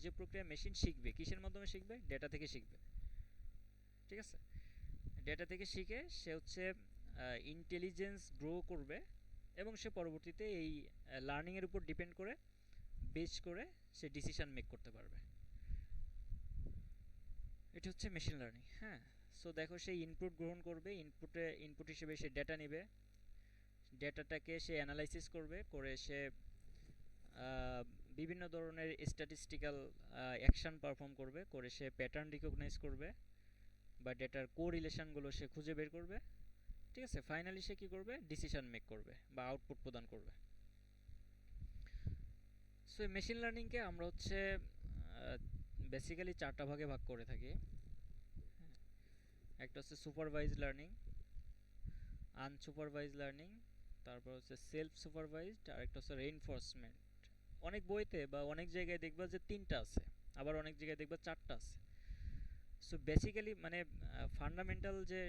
যে প্রক্রিয়া মেশিন শিখবে, কিসের মাধ্যমে শিখবে? ডেটা থেকে শিখবে। ঠিক আছে, ডেটা থেকে শিখে সে হচ্ছে ইন্টেলিজেন্স গ্রো করবে, এবং সে পরবর্তীতে এই লার্নিংয়ের উপর ডিপেন্ড করে, বেস করে সে ডিসিশন মেক করতে পারবে। এটা হচ্ছে মেশিন লার্নিং। হ্যাঁ, সো দেখো সে ইনপুট গ্রহণ করবে, ইনপুট হিসেবে সে ডেটা নেবে, ডেটাটাকে সে অ্যানালাইসিস করবে, করে সে বিভিন্ন ধরনের স্ট্যাটিস্টিক্যাল অ্যাকশন পারফর্ম করবে, করে সে প্যাটার্ন রিকগনাইজ করবে, বা ডেটার কোরিলেশনগুলো সে খুঁজে বের করবে, ঠিক আছে, ফাইনালি সে কি করবে, ডিসিশন মেক করবে বা আউটপুট প্রদান করবে। সো মেশিন লার্নিংকে আমরা হচ্ছে বেসিক্যালি চারটা ভাগে ভাগ করে থাকি। একটা হচ্ছে সুপারভাইজ লার্নিং, আনসুপারভাইজ লার্নিং, তারপর হচ্ছে সেলফ সুপারভাইজড, আর একটা হচ্ছে রেইনফোর্সমেন্ট। অনেক বইতে বা অনেক জায়গায় দেখবা যে তিনটা আছে, আবার অনেক জায়গায় দেখবা চারটা আছে। সো বেসিক্যালি মানে ফান্ডামেন্টাল যে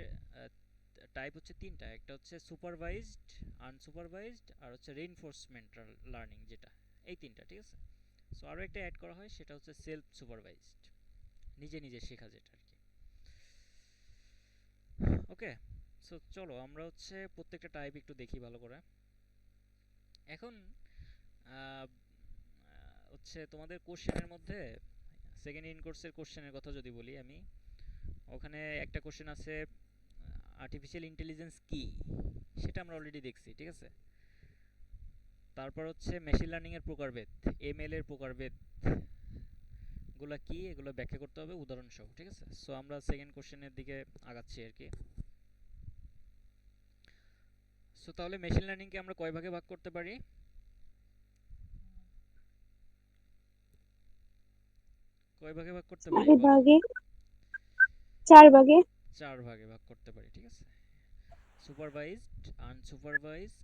টাইপ হচ্ছে তিনটা, একটা হচ্ছে সুপারভাইজড, আনসুপারভাইজড, আর হচ্ছে রেইনফোর্সমেন্ট লার্নিং, যেটা এই তিনটা, ঠিক আছে। সো আরও একটা অ্যাড করা হয়, সেটা হচ্ছে সেলফ সুপারভাইজড, নিজে নিজে শেখা যেটা আর কি। ওকে, সো চলো আমরা হচ্ছে প্রত্যেকটা টাইপ একটু দেখি ভালো করে। এখন হচ্ছে তোমাদের কোশ্চেনের মধ্যে সেকেন্ড ইন কোর্সের কোশ্চেনের কথা যদি বলি আমি, ওখানে একটা কোশ্চেন আছে আর্টিফিশিয়াল ইন্টেলিজেন্স কি, সেটা আমরা অলরেডি দেখছি, ঠিক আছে। তারপর হচ্ছে মেশিন লার্নিং এর প্রকারভেদ, এমএল এর প্রকারভেদ গুলা কি, এগুলো ব্যাখ্যা করতে হবে উদাহরণ সহ, ঠিক আছে। সো আমরা সেকেন্ড কোশ্চেনের দিকে আগাচ্ছি আর কি। সো তাহলে মেশিন লার্নিং কে আমরা কয় ভাগে ভাগ করতে পারি? কয় ভাগে ভাগ করতে পারি চার বলো? ভাগে। 4 ভাগে। 4 ভাগে ভাগ করতে পারি, ঠিক আছে। সুপারভাইজড, আনসুপারভাইজড,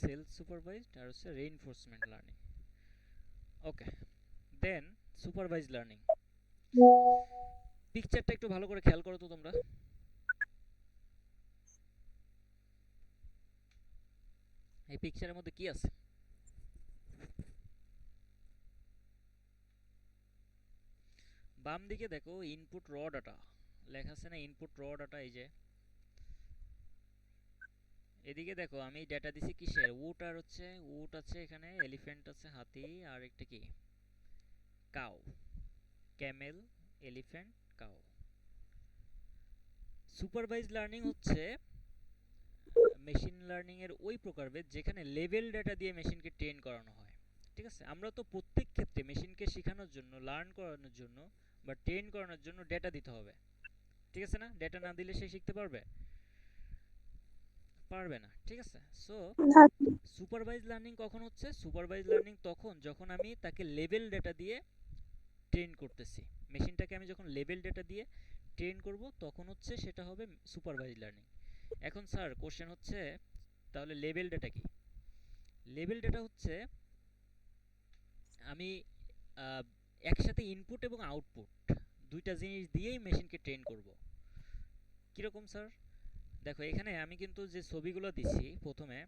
সেলফ সুপারভাইজড, আর হচ্ছে রেইনফোর্সমেন্ট লার্নিং। ওকে, দেন সুপারভাইজড লার্নিং। পিকচারটা একটু ভালো করে খেয়াল করো তো তোমরা। এই পিকচারের মধ্যে কি আছে? বাম দিকে দেখো ইনপুট র ডাটা লেখা আছে না, ইনপুট র ডাটা, এই যে এদিকে দেখো আমি ডেটা দিছি কিসের, উট, আর হচ্ছে উট আছে এখানে, এলিফ্যান্ট আছে, হাতি, আর একটা কি, cow, Camel, elephant, cow. Supervise learning হচ্ছে মেশিন লার্নিং এর ওই প্রকারভেদ যেখানে লেভেল ডেটা দিয়ে মেশিনকে ট্রেন করানো হয়, ঠিক আছে। আমরা তো প্রত্যেক ক্ষেত্রে মেশিনকে শেখানোর জন্য, লার্ন করানোর জন্য বা ট্রেন করানোর জন্য ডেটা দিতে হবে, ঠিক আছে না? ডেটা না দিলে সে শিখতে পারবে? পারবে না, ঠিক আছে। সো না। সুপারভাইজ লার্নিং কখন হচ্ছে? সুপারভাইজ লার্নিং তখন যখন আমি তাকে লেভেল ডেটা দিয়ে ট্রেন করতেছি। মেশিনটাকে আমি যখন লেভেল ডেটা দিয়ে ট্রেন করব তখন হচ্ছে সেটা হবে সুপারভাইজ লার্নিং। এখন স্যার কোশ্চেন হচ্ছে তাহলে লেভেল ডেটা কি? লেভেল ডেটা হচ্ছে আমি একসাথে ইনপুট এবং আউটপুট দুইটা জিনিস দিয়েই মেশিনকে ট্রেন করব। কীরকম স্যার? দেখো এখানে আমি কিন্তু যে ছবিগুলো দিছি প্রথমে,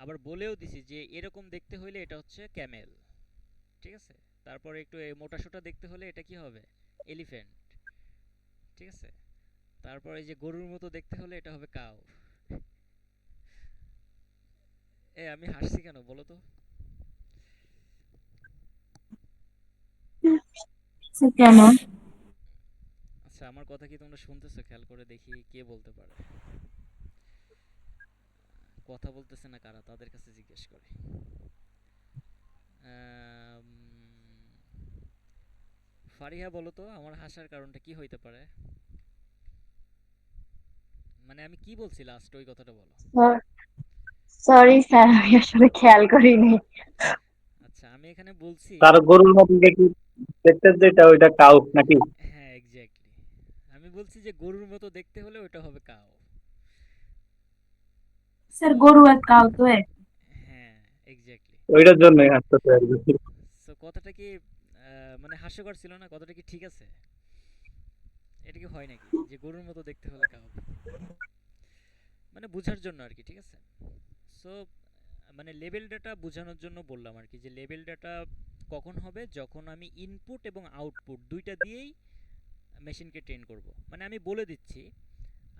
আবার বলেও দিছি যে এরকম দেখতে হইলে এটা হচ্ছে ক্যামেল, ঠিক আছে। তারপরে একটু মোটা সোটা দেখতে হলে এটা কি হবে, এলিফ্যান্ট, ঠিক আছে। তারপরে এই যে গরুর মতো দেখতে হলে এটা হবে কাউ। আমি হাসছি কেন বলো তো? কেন? আচ্ছা আমার কথা কি তোমরা শুনতেছো? খেয়াল করে দেখি কে বলতে পারে। কথা বলতেছে না কারা, তাদের কাছে জিজ্ঞেস করি। আম, ফারিহা বলো তো আমার হাসার কারণটা কি হইতে পারে? মানে আমি কি বলছি লাস্ট, ওই কথাটা বলো। সরি স্যার, আমি আসলে খেয়াল করিনি। আচ্ছা আমি এখানে বলছি, তার গরুর মতন দেখি দেখতে, যেটা ওইটা কাউ নাকি? হ্যাঁ এক্স্যাক্টলি, আমি বলছি যে গরুর মতো দেখতে হলে ওটা হবে কাউ। স্যার সো গরু আর কাউ তো এক। হ্যাঁ এক্স্যাক্টলি। ওইটার জন্যই হাসতেছে আর কি। সো কথাটা কি মানে হাস্যকর ছিল না? কথাটা কি ঠিক আছে? এটা কি হয় নাকি যে গরুর মতো দেখতে হলে কাউ? মানে বোঝার জন্য আর কি, ঠিক আছে। সো মানে লেভেল ডাটা বোঝানোর জন্য বললাম আর কি, যে লেভেল ডাটা কখন হবে, যখন আমি ইনপুট এবং আউটপুট দুইটা দিয়েই মেশিনকে ট্রেন করব। মানে আমি বলে দিচ্ছি,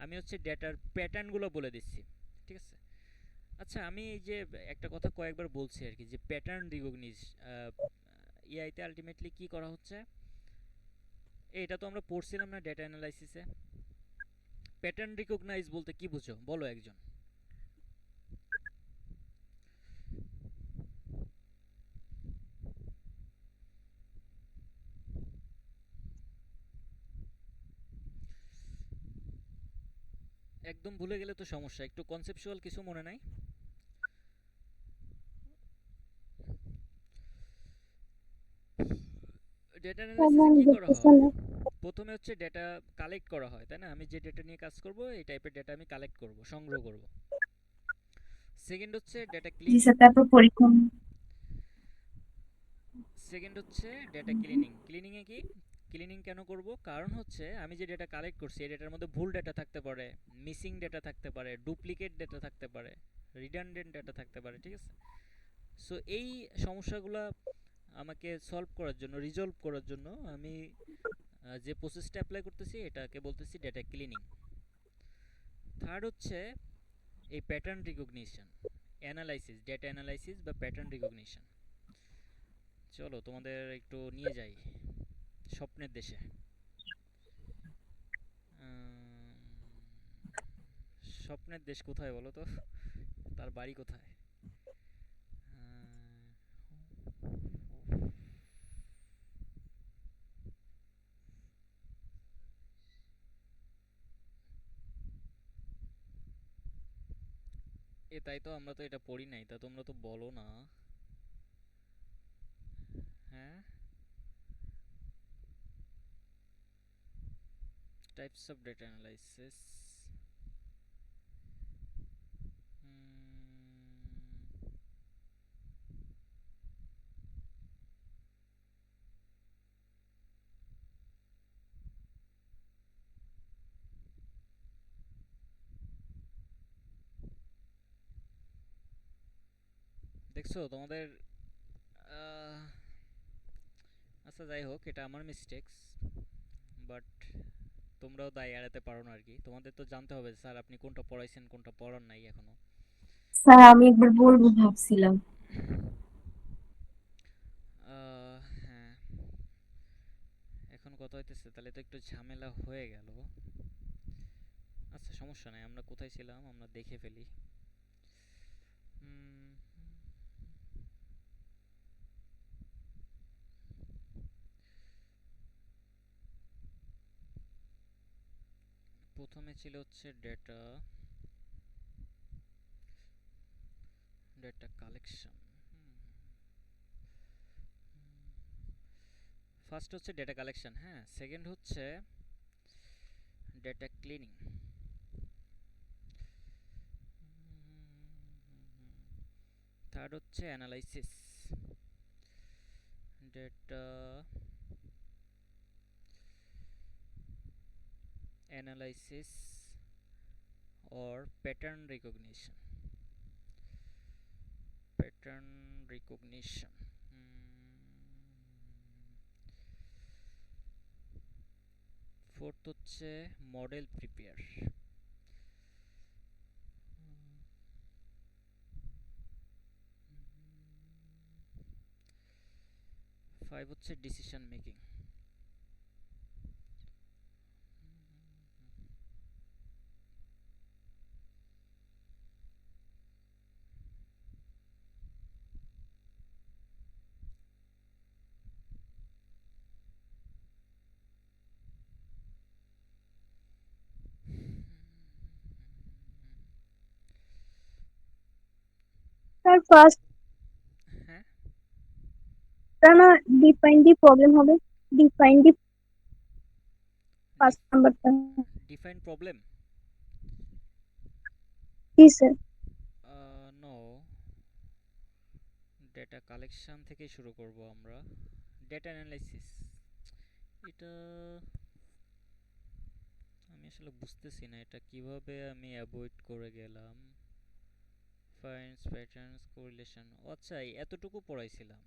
আমি হচ্ছে ডেটার প্যাটার্নগুলো বলে দিচ্ছি, ঠিক আছে। আচ্ছা আমি এই যে একটা কথা কয়েকবার বলছি আর কি, যে প্যাটার্ন রিকগনিজ এআইতে আলটিমেটলি কি করা হচ্ছে, এটা তো আমরা পড়ছিলাম না ডেটা অ্যানালাইসিসে। প্যাটার্ন রিকগনাইজ বলতে কি বুঝো বলো একজন? একদম ভুলে গেলে তো সমস্যা, একটু কনসেপচুয়াল কিছু মনে নাই? ডেটা অ্যানালাইসিসে তেমন কি করা দেখতেছে হয়? না। প্রথমে হচ্ছে ডেটা কালেক্ট করা হয়, তাই না? আমি যে ডেটা নিয়ে কাজ করব এই টাইপের ডেটা আমি কালেক্ট করব, সংগ্রহ করব। সেকেন্ড হচ্ছে ডেটা জি ক্লিনিং। স্যার, তারপর পরীক্ষা। সেকেন্ড হচ্ছে ডেটা ক্লিনিং। ক্লিনিংয়ে কি, ক্লিনিং কেন করব? কারণ হচ্ছে আমি যে ডেটা কালেক্ট করছি এই ডেটার মধ্যে ভুল ডেটা থাকতে পারে, মিসিং ডেটা থাকতে পারে, ডুপ্লিকেট ডেটা থাকতে পারে, রিডান্ডেন্ট ডেটা থাকতে পারে, ঠিক আছে? সো এই সমস্যাগুলো আমাকে সলভ করার জন্য, রিজলভ করার জন্য আমি যে প্রসেসটা অ্যাপ্লাই করতেছি এটাকে বলতেছি ডেটা ক্লিনিং। থার্ড হচ্ছে এই pattern recognition, analysis, data analysis বা প্যাটার্ন রিকগনিশন। চলো তোমাদের একটু নিয়ে যাই স্বপ্নের দেশে। উম, স্বপ্নের দেশ কোথায় বলো তো? তার বাড়ি কোথায়? তাই তো, আমরা তো এটা পড়ি নাই, তা তোমরা তো বলো না। হ্যাঁ, টাইপস অফ ডেটা অ্যানালাইসিস। দেখছো তোমাদের, আহ, আচ্ছা যাই হোক, এটা আমার মিস্টেক্স, বাট তোমরাও দায় এড়াতে পারো না আর কি। তোমাদের তো জানতে হবে স্যার আপনি কোনটা পড়াইছেন কোনটা পড়ান নাই এখনো। স্যার আমি একবার বলবো ভাবছিলাম। হ্যাঁ, এখন কথা হইতেছে তাহলে তো একটু ঝামেলা হয়ে গেল। আচ্ছা সমস্যা নাই, আমরা কোথায় ছিলাম আমরা দেখে ফেলি। উম, প্রথমে ছিল হচ্ছে ডেটা, ডেটা কালেকশন। ফার্স্ট হচ্ছে ডেটা কালেকশন, হ্যাঁ। সেকেন্ড হচ্ছে ডেটা ক্লিনিং। থার্ড হচ্ছে analysis, data analysis or pattern recognition, pattern recognition। Fourth হচ্ছে মডেল প্রিপেয়ার। ফাইভ হচ্ছে ডিসিশন মেকিং। স্যার ফার্স্ট হ্যাঁ, না, ডিফাইন দি প্রবলেম হবে। ডিফাইন দি ফার্স্ট নাম্বারটা। Define problem. জি স্যার। নো, ডেটা কালেকশন থেকে শুরু করব আমরা। ডেটা অ্যানালাইসিস, এটা আমি আসলে বুঝতেছি না এটা কিভাবে আমি অ্যাভয়েড করে গেলাম। ফাইন্ডস প্যাটার্নস কোরিলেশন, আচ্ছা এতটুকু পড়াইছিলাম,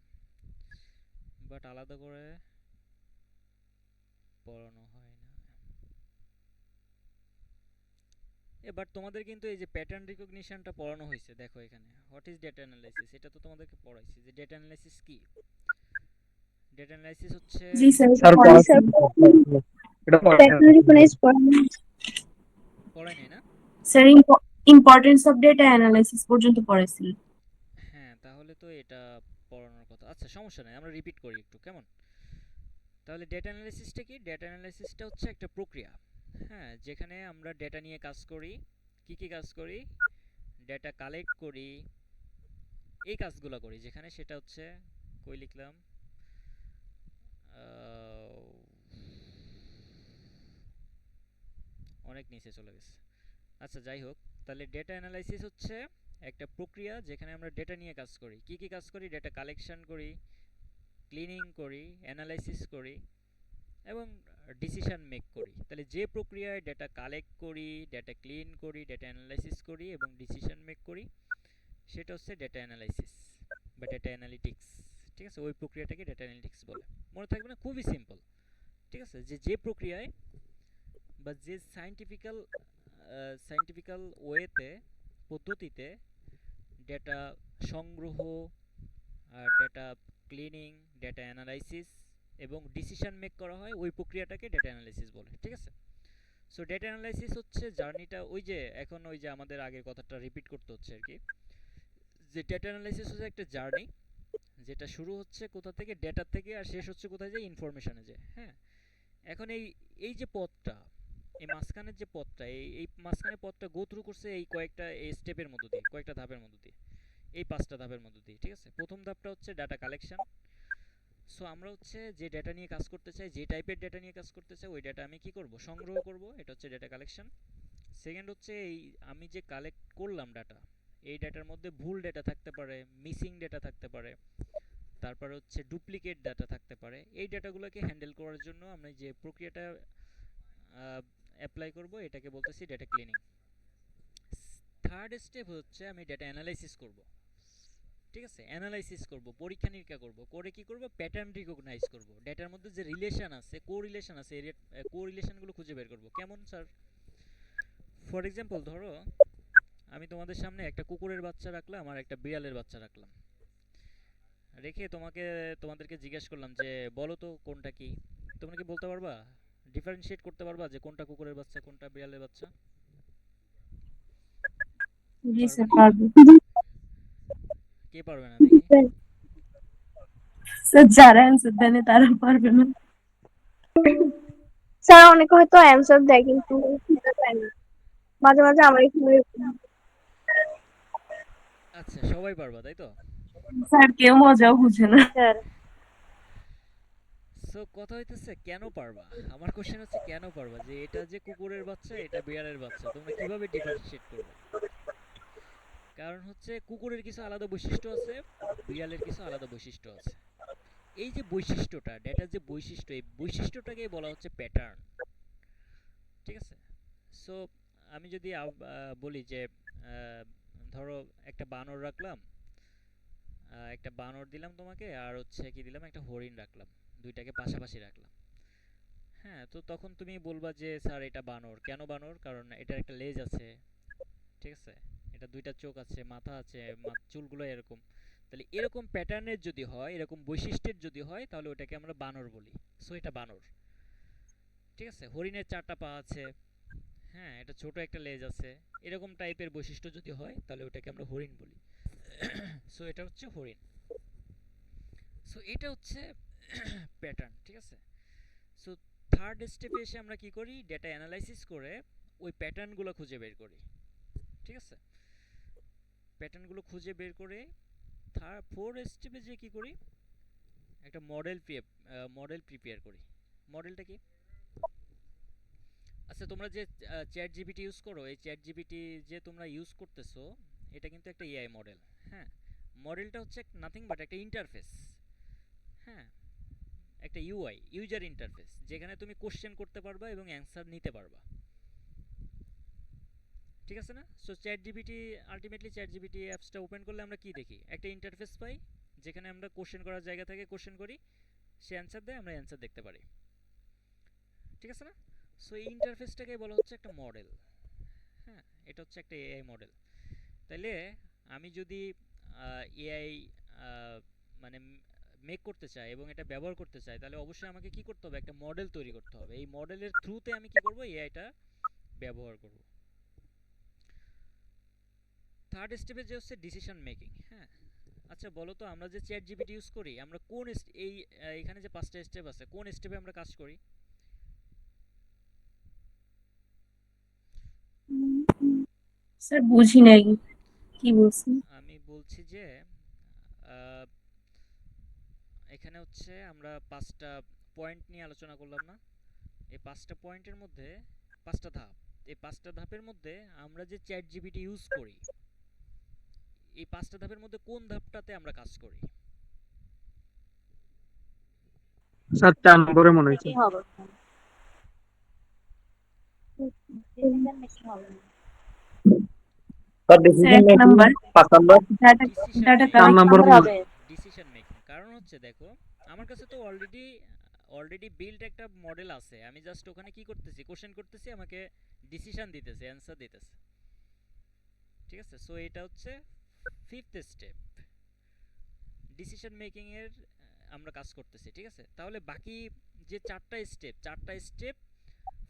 বাট আলাদা করে পড়ানো হয় না। এবার তোমাদের কিন্তু এই যে প্যাটার্ন রিকগনিশনটা পড়ানো হয়েছে, দেখো এখানে হোয়াট ইজ ডেটা অ্যানালাইসিস, এটা তো তোমাদেরকে পড়াইছি যে ডেটা অ্যানালাইসিস কি। ডেটা অ্যানালাইসিস হচ্ছে, জি স্যার, এটা স্যার জি পড়াইছি। স্যার, এটা প্যাটার্ন রিকগনাইজ করেন। পড়াই নাই না? Sir importance of data analysis পর্যন্ত পড়াইছিল। হ্যাঁ তাহলে তো এটা পড়ানোর কথা। আচ্ছা সমস্যা নাই, আমরা রিপিট করি একটু কেমন। তাহলে ডেটা অ্যানালাইসিসটা কি? ডেটা অ্যানালাইসিসটা হচ্ছে একটা প্রক্রিয়া, হ্যাঁ, যেখানে আমরা ডেটা নিয়ে কাজ করি। কি কি কাজ করি? ডেটা কালেক্ট করি, এই কাজগুলো করি, যেখানে সেটা হচ্ছে কই লিখলাম, অনেক নিচে চলে গেছে। আচ্ছা যাই হোক, তাহলে ডেটা অ্যানালাইসিস হচ্ছে একটা প্রক্রিয়া যেখানে আমরা ডেটা নিয়ে কাজ করি। কি কি কাজ করি? ডেটা কালেকশন করি, ক্লিনিং করি, অ্যানালাইসিস করি এবং ডিসিশন মেক করি। তাহলে যে প্রক্রিয়ায় ডেটা কালেক্ট করি, ডেটা ক্লিন করি, ডেটা অ্যানালাইসিস করি এবং ডিসিশন মেক করি, সেটা হচ্ছে ডেটা অ্যানালাইসিস বা ডেটা অ্যানালিটিক্স। ঠিক আছে, ওই প্রক্রিয়াটাকে ডেটা অ্যানালিটিক্স বলে। মনে থাকবে না? খুবই সিম্পল। ঠিক আছে, যে প্রক্রিয়ায় বা যে সাইন্টিফিক্যাল ওয়েতে, পদ্ধতিতে ডেটা সংগ্রহ, ডেটা ক্লিনিং, ডেটা অ্যানালাইসিস এবং ডিসিশন মেক করা হয়, ওই প্রক্রিয়াটাকে ডেটা অ্যানালাইসিস বলে। ঠিক আছে, সো ডেটা অ্যানালাইসিস হচ্ছে জার্নিটা, ওই যে এখন ওই যে আমাদের আগের কথাটা রিপিট করতে হচ্ছে আর কি, যে ডেটা অ্যানালাইসিস হচ্ছে একটা জার্নি, যেটা শুরু হচ্ছে কোথা থেকে? ডেটা থেকে, আর শেষ হচ্ছে কোথায় যায়? ইনফরমেশনে যায়। হ্যাঁ, এখন এই এই যে পথটা, এই মাঝখানের যে পথটা, এই মাঝখানের পথটা গো থ্রু করছে এই কয়েকটা এই স্টেপের মধ্য দিয়ে, কয়েকটা ধাপের মধ্য দিয়ে, এই 5টা ধাপের মধ্য দিয়ে। ঠিক আছে, প্রথম ধাপটা হচ্ছে ডাটা কালেকশন। সো আমরা হচ্ছে যে ডেটা নিয়ে কাজ করতে চাই, যে টাইপের ডেটা নিয়ে কাজ করতে চাই, ওই ডেটা আমি কি করব? সংগ্রহ করব, এটা হচ্ছে ডেটা কালেকশন। সেকেন্ড হচ্ছে এই আমি যে কালেক্ট করলাম ডাটা, এই ডাটার মধ্যে ভুল ডেটা থাকতে পারে, মিসিং ডেটা থাকতে পারে, তারপর হচ্ছে ডুপ্লিকেট ডাটা থাকতে পারে। এই ডাটাগুলোকে হ্যান্ডেল করার জন্য আমরা যে প্রক্রিয়াটা অ্যাপ্লাই করব, এটাকে বলতেছি ডেটা ক্লিনিং। থার্ড স্টেপ হচ্ছে আমি ডেটা অ্যানালাইসিস করব। ঠিক আছে, অ্যানালাইসিস করব, পরীক্ষা নিরীক্ষা করব, করে কি করব? প্যাটার্ন রিকগনাইজ করব, ডেটার মধ্যে যে রিলেশন আছে, কো রিলেশন আছে, এই কো রিলেশনগুলো খুঁজে বের করব। কেমন স্যার? ফর এক্সাম্পল ধরো আমি তোমাদের সামনে একটা কুকুরের বাচ্চা রাখলাম আর একটা বিড়ালের বাচ্চা রাখলাম, রেখে তোমাদেরকে জিজ্ঞেস করলাম যে বলো তো কোনটা কি? তোমরা কি বলতে পারবা? ডিফারেনশিয়েট করতে পারবা যে কোনটা কুকুরের বাচ্চা, কোনটা বিড়ালের বাচ্চা? জি পারবে স্যার, নাকি? পারবো। কে পারবে না দেখি? স্যার, যারা অ্যান্সার দেনে তারা পারবে না। স্যার অনেকে হয়তো অ্যান্সার দেয় কিন্তু খুঁজে পায় না। মাঝে মাঝে আমার এখানে আচ্ছা, সবাই পারবা তাই তো? স্যার কেউ মজাও বুঝে না। স্যার সো কথা হইতেছে কেন পারবা? আমার কোশ্চেন হচ্ছে কেন পারবা, যে এটা যে কুকুরের বাচ্চা, এটা বিড়ালের বাচ্চা, তোমরা কিভাবে ডিফারেনশিয়েট করবে? কারণ হচ্ছে কুকুরের কিছু আলাদা বৈশিষ্ট্য আছে, বিড়ালের কিছু আলাদা বৈশিষ্ট্য আছে। এই যে বৈশিষ্ট্যটা, ডেটার যে বৈশিষ্ট্য, এই বৈশিষ্ট্যটাকেই বলা হচ্ছে প্যাটার্ন। ঠিক আছে, সো আমি যদি বলি যে আহ, ধরো একটা বানর রাখলাম, একটা বানর দিলাম তোমাকে, আর হচ্ছে কি দিলাম? একটা হরিণ রাখলাম, দুইটাকে পাশাপাশি রাখলাম। হ্যাঁ, তো তখন তুমি বলবা যে স্যার এটা বানর। কেন বানর? কারণ এটার একটা লেজ আছে। ঠিক আছে, এটা দুইটা চোখ আছে, মাথা আছে, চুলগুলো এরকম। তাহলে এরকম প্যাটার্নের যদি হয়, এরকম বৈশিষ্ট্যের যদি হয়, তাহলে ওটাকে আমরা বানর বলি। সো এটা বানর। ঠিক আছে, হরিণের 4টা পা আছে, হ্যাঁ, এটা ছোট একটা লেজ আছে, এরকম টাইপের বৈশিষ্ট্য যদি হয়, তাহলে ওটাকে আমরা হরিণ বলি। সো এটা হচ্ছে হরিণ। সো এটা হচ্ছে প্যাটার্ন। ঠিক আছে, সো থার্ড স্টেপে এসে আমরা কি করি? ডেটা অ্যানালাইসিস করে ওই প্যাটার্নগুলো খুঁজে বের করি। ঠিক আছে, প্যাটার্নগুলো খুঁজে বের করে ফোর্থ স্টেপে যে কি করি? একটা মডেল প্রিপেয়ার করি। মডেলটা কি? আচ্ছা, তোমরা যে চ্যাট জিপিটি ইউজ করো, এই চ্যাট জিপিটি যে তোমরা ইউজ করতেছো, এটা কিন্তু একটা এআই মডেল। হ্যাঁ, মডেলটা হচ্ছে নাথিং বাট একটা ইন্টারফেস। হ্যাঁ, একটা ইউআই, ইউজার ইন্টারফেস, যেখানে তুমি কোশ্চেন করতে পারবা এবং অ্যান্সার নিতে পারবা। ঠিক আছে না? So chat GPT, ultimately chat GPT অ্যাপসটা ওপেন করলে আমরা কি দেখি? একটা ইন্টারফেস পাই, যেখানে আমরা কোশ্চেন করার জায়গা থেকে কোশ্চেন করি, সে অ্যান্সার দেয়, আমরা অ্যান্সার দেখতে পারি। ঠিক আছে না? সো এই ইন্টারফেসটাকে বলা হচ্ছে একটা মডেল। হ্যাঁ, এটা হচ্ছে একটা এআই মডেল। তাইলে আমি যদি এআই মানে মেক করতে চাই এবং এটা ব্যবহার করতে চাই, তাহলে অবশ্যই আমাকে কি করতে হবে? একটা মডেল তৈরি করতে হবে। এই মডেলের থ্রুতে আমি কি করব? এআইটা ব্যবহার করব। থার্ড স্টেপে যে হচ্ছে ডিসিশন মেকিং। হ্যাঁ, আচ্ছা বলো তো, আমরা যে চ্যাট জিপিটি ইউজ করি, আমরা কোন এখানে যে 5টা স্টেপ আছে, কোন স্টেপে আমরা কাজ করি? স্যার বুঝি নাই কি বলছেন। আমি বলছি যে আহ, এখানে হচ্ছে আমরা 5টা পয়েন্ট নিয়ে আলোচনা করলাম না? এই 5টা পয়েন্টের মধ্যে 5টা ধাপ, এই 5টা ধাপের মধ্যে আমরা যে চ্যাট জিপিটি ইউজ করি, এই 5টা ধাপের মধ্যে কোন ধাপটাতে আমরা কাজ করি? স্যার 4 নম্বরে মনে হয়েছে। Sir sir decision 1 making number 5 নম্বর। ডাটা ডিসিশন ডাটা 4 মেকিং, নম্বরে কালেক্ট। মনে হয়েছে। Decision making. কারণ হচ্ছে দেখো, আমার কাছে তো অলরেডি বিল্ড একটা মডেল আছে, আমি জাস্ট ওখানে কি করতেছি, কোশ্চেন করতেছি, আমাকে ডিসিশন দিতেছে, অ্যান্সার দিতেছে। ঠিক আছে, সো এটা হচ্ছে ফিফথ স্টেপ, ডিসিশন মেকিং এর আমরা কাজ করতেছি। ঠিক আছে, তাহলে বাকি যে 4টা স্টেপ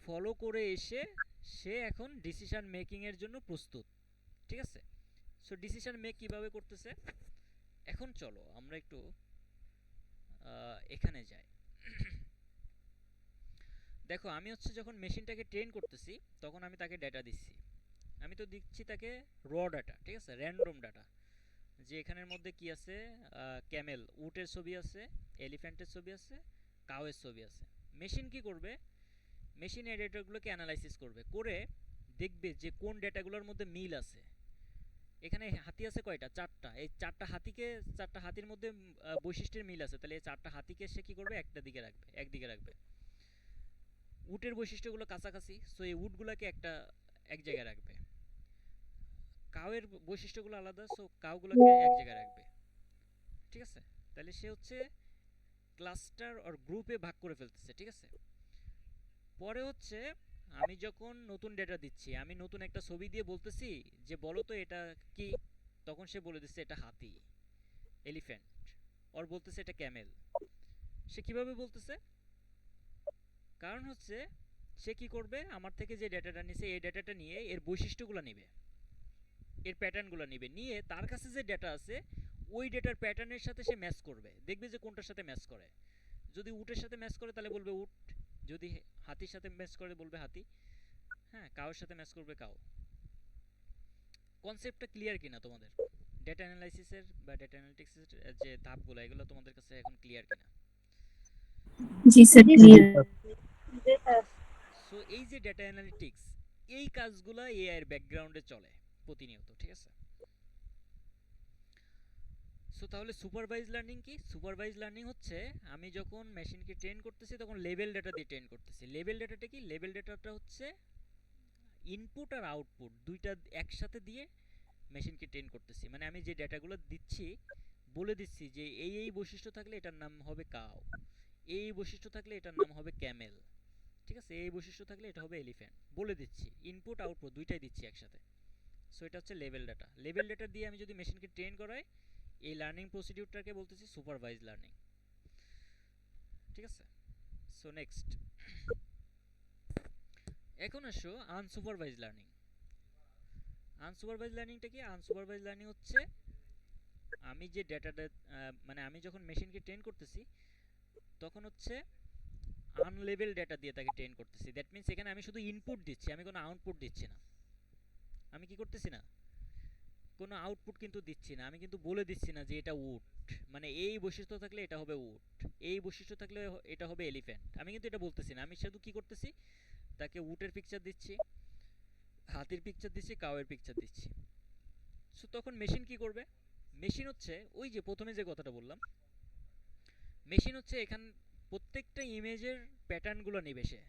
ফলো করে এসে সে এখন ডিসিশন মেকিং এর জন্য প্রস্তুত। ঠিক আছে, সো ডিসিশন মেক কিভাবে করতেছে, এখন চলো আমরা একটু এখানে যাই। দেখো, আমি হচ্ছে যখন মেশিনটাকে ট্রেন করতেছি তখন আমি তাকে ডেটা দিচ্ছি, আমি তো দিচ্ছি তাকে র ডাটা। ঠিক আছে, র্যান্ডম ডাটা, যে এখানের মধ্যে কি আছে, ক্যামেল উটের ছবি আছে, এলিফ্যান্টের ছবি আছে, কাউয়ের ছবি আছে। মেশিন কি করবে, মেশিন এই ডেটাগুলোকে অ্যানালাইসিস করবে, করে দেখবে যে কোন ডেটাগুলোর মধ্যে মিল আছে। এখানে হাতি আছে কয়টা, 4টা, এই 4টা হাতির মধ্যে বৈশিষ্ট্যের মিল আছে, তাহলে এই 4টা হাতিকে সে কি করবে, একদিকে রাখবে। উটের বৈশিষ্ট্যগুলো কাছাকাছি, সো এই উটগুলোকে এক জায়গায় রাখবে। কাউয়ের বৈশিষ্ট্যগুলো আলাদা, সো কাউগুলোকে এক জায়গায় রাখবে। ঠিক আছে, তাহলে সে হচ্ছে ক্লাস্টার আর গ্রুপে ভাগ করে ফেলতেছে। ঠিক আছে, পরে হচ্ছে আমি যখন নতুন ডেটা দিচ্ছি, আমি নতুন একটা ছবি দিয়ে বলতেছি যে বলো তো এটা কি, তখন সে বলে দিচ্ছে এটা হাতি, এলিফ্যান্ট, ওর বলতেছে এটা ক্যামেল। সে কিভাবে বলতেছে, কারণ হচ্ছে সে কি করবে, আমার থেকে যে ডেটাটা নিছে এই ডেটাটা নিয়ে এর বৈশিষ্ট্যগুলো নেবে, এর প্যাটার্নগুলো নেবে, নিয়ে তার কাছে যে ডেটা আছে ওই ডেটার প্যাটার্নের সাথে সে ম্যাচ করবে, দেখবে যে কোনটার সাথে ম্যাচ করে। যদি উটের সাথে ম্যাচ করে তাহলে বলবে উট, যদি হাতির সাথে ম্যাচ করে বলবে হাতি, হ্যাঁ, কাউয়ের সাথে ম্যাচ করবে কাউ। কনসেপ্টটা ক্লিয়ার কিনা তোমাদের, ডেটা অ্যানালাইসিসের বা ডেটা অ্যানালিটিক্সের যে ধাপগুলো, এগুলো তোমাদের কাছে এখন ক্লিয়ার কিনা? জি স্যার জি ক্লিয়ার। স্যার। সো এই যে ডেটা অ্যানালিটিক্স, এই কাজগুলো এআই এর ব্যাকগ্রাউন্ডে চলে প্রতিনিয়ত। ঠিক আছে, সো তাহলে সুপারভাইজ লার্নিং কি? সুপারভাইজ লার্নিং হচ্ছে আমি যখন মেশিনকে ট্রেন করতেছি তখন লেভেল ডেটা দিয়ে ট্রেন করতেছি। লেভেল ডেটাটা কি? লেভেল ডেটাটা হচ্ছে ইনপুট আর আউটপুট দুইটা একসাথে দিয়ে মেশিনকে ট্রেন করতেছি। মানে আমি যে ডেটাগুলো দিচ্ছি বলে দিচ্ছি যে এই বৈশিষ্ট্য থাকলে এটার নাম হবে কাউ, এই বৈশিষ্ট্য থাকলে এটার নাম হবে ক্যামেল। ঠিক আছে, এই বৈশিষ্ট্য থাকলে এটা হবে এলিফ্যান্ট, বলে দিচ্ছি, ইনপুট আউটপুট দুইটাই দিচ্ছি একসাথে। সো এটা হচ্ছে লেভেল ডাটা। লেভেল ডাটা দিয়ে আমি যদি মেশিনকে ট্রেন করাই, এই লার্নিং প্রসিডিউরটাকে বলতেছি সুপারভাইজ লার্নিং। ঠিক আছে, সো নেক্সট, এখন আসো আনসুপারভাইজ লার্নিং। আনসুপারভাইজ লার্নিংটা কি? আনসুপারভাইজ লার্নিং হচ্ছে আমি যে ডেটাটা, মানে আমি যখন মেশিনকে ট্রেন করতেছি তখন হচ্ছে আনলেভেল ডেটা দিয়ে তাকে ট্রেন করতেছি। দ্যাট মিনস এখানে আমি শুধু ইনপুট দিচ্ছি, আমি কোনো আউটপুট দিচ্ছি না। আমি কি করতেছি না, কোনো আউটপুট কিন্তু দিচ্ছি না, আমি কিন্তু বলে দিচ্ছি না যে এটা উট, মানে এই বৈশিষ্ট্য থাকলে এটা হবে উট, এই বৈশিষ্ট্য থাকলে এটা হবে এলিফ্যান্ট, আমি কিন্তু এটা বলতেছি না। আমি শুধু কি করতেছি, তাকে উটের পিকচার দিচ্ছি, হাতির পিকচার দিচ্ছি, কাউয়ের পিকচার দিচ্ছি। সো তখন মেশিন কি করবে, মেশিন হচ্ছে ওই যে প্রথমে যে কথাটা বললাম, মেশিন হচ্ছে এখান প্রত্যেকটা ইমেজের প্যাটার্নগুলো নেবে, সে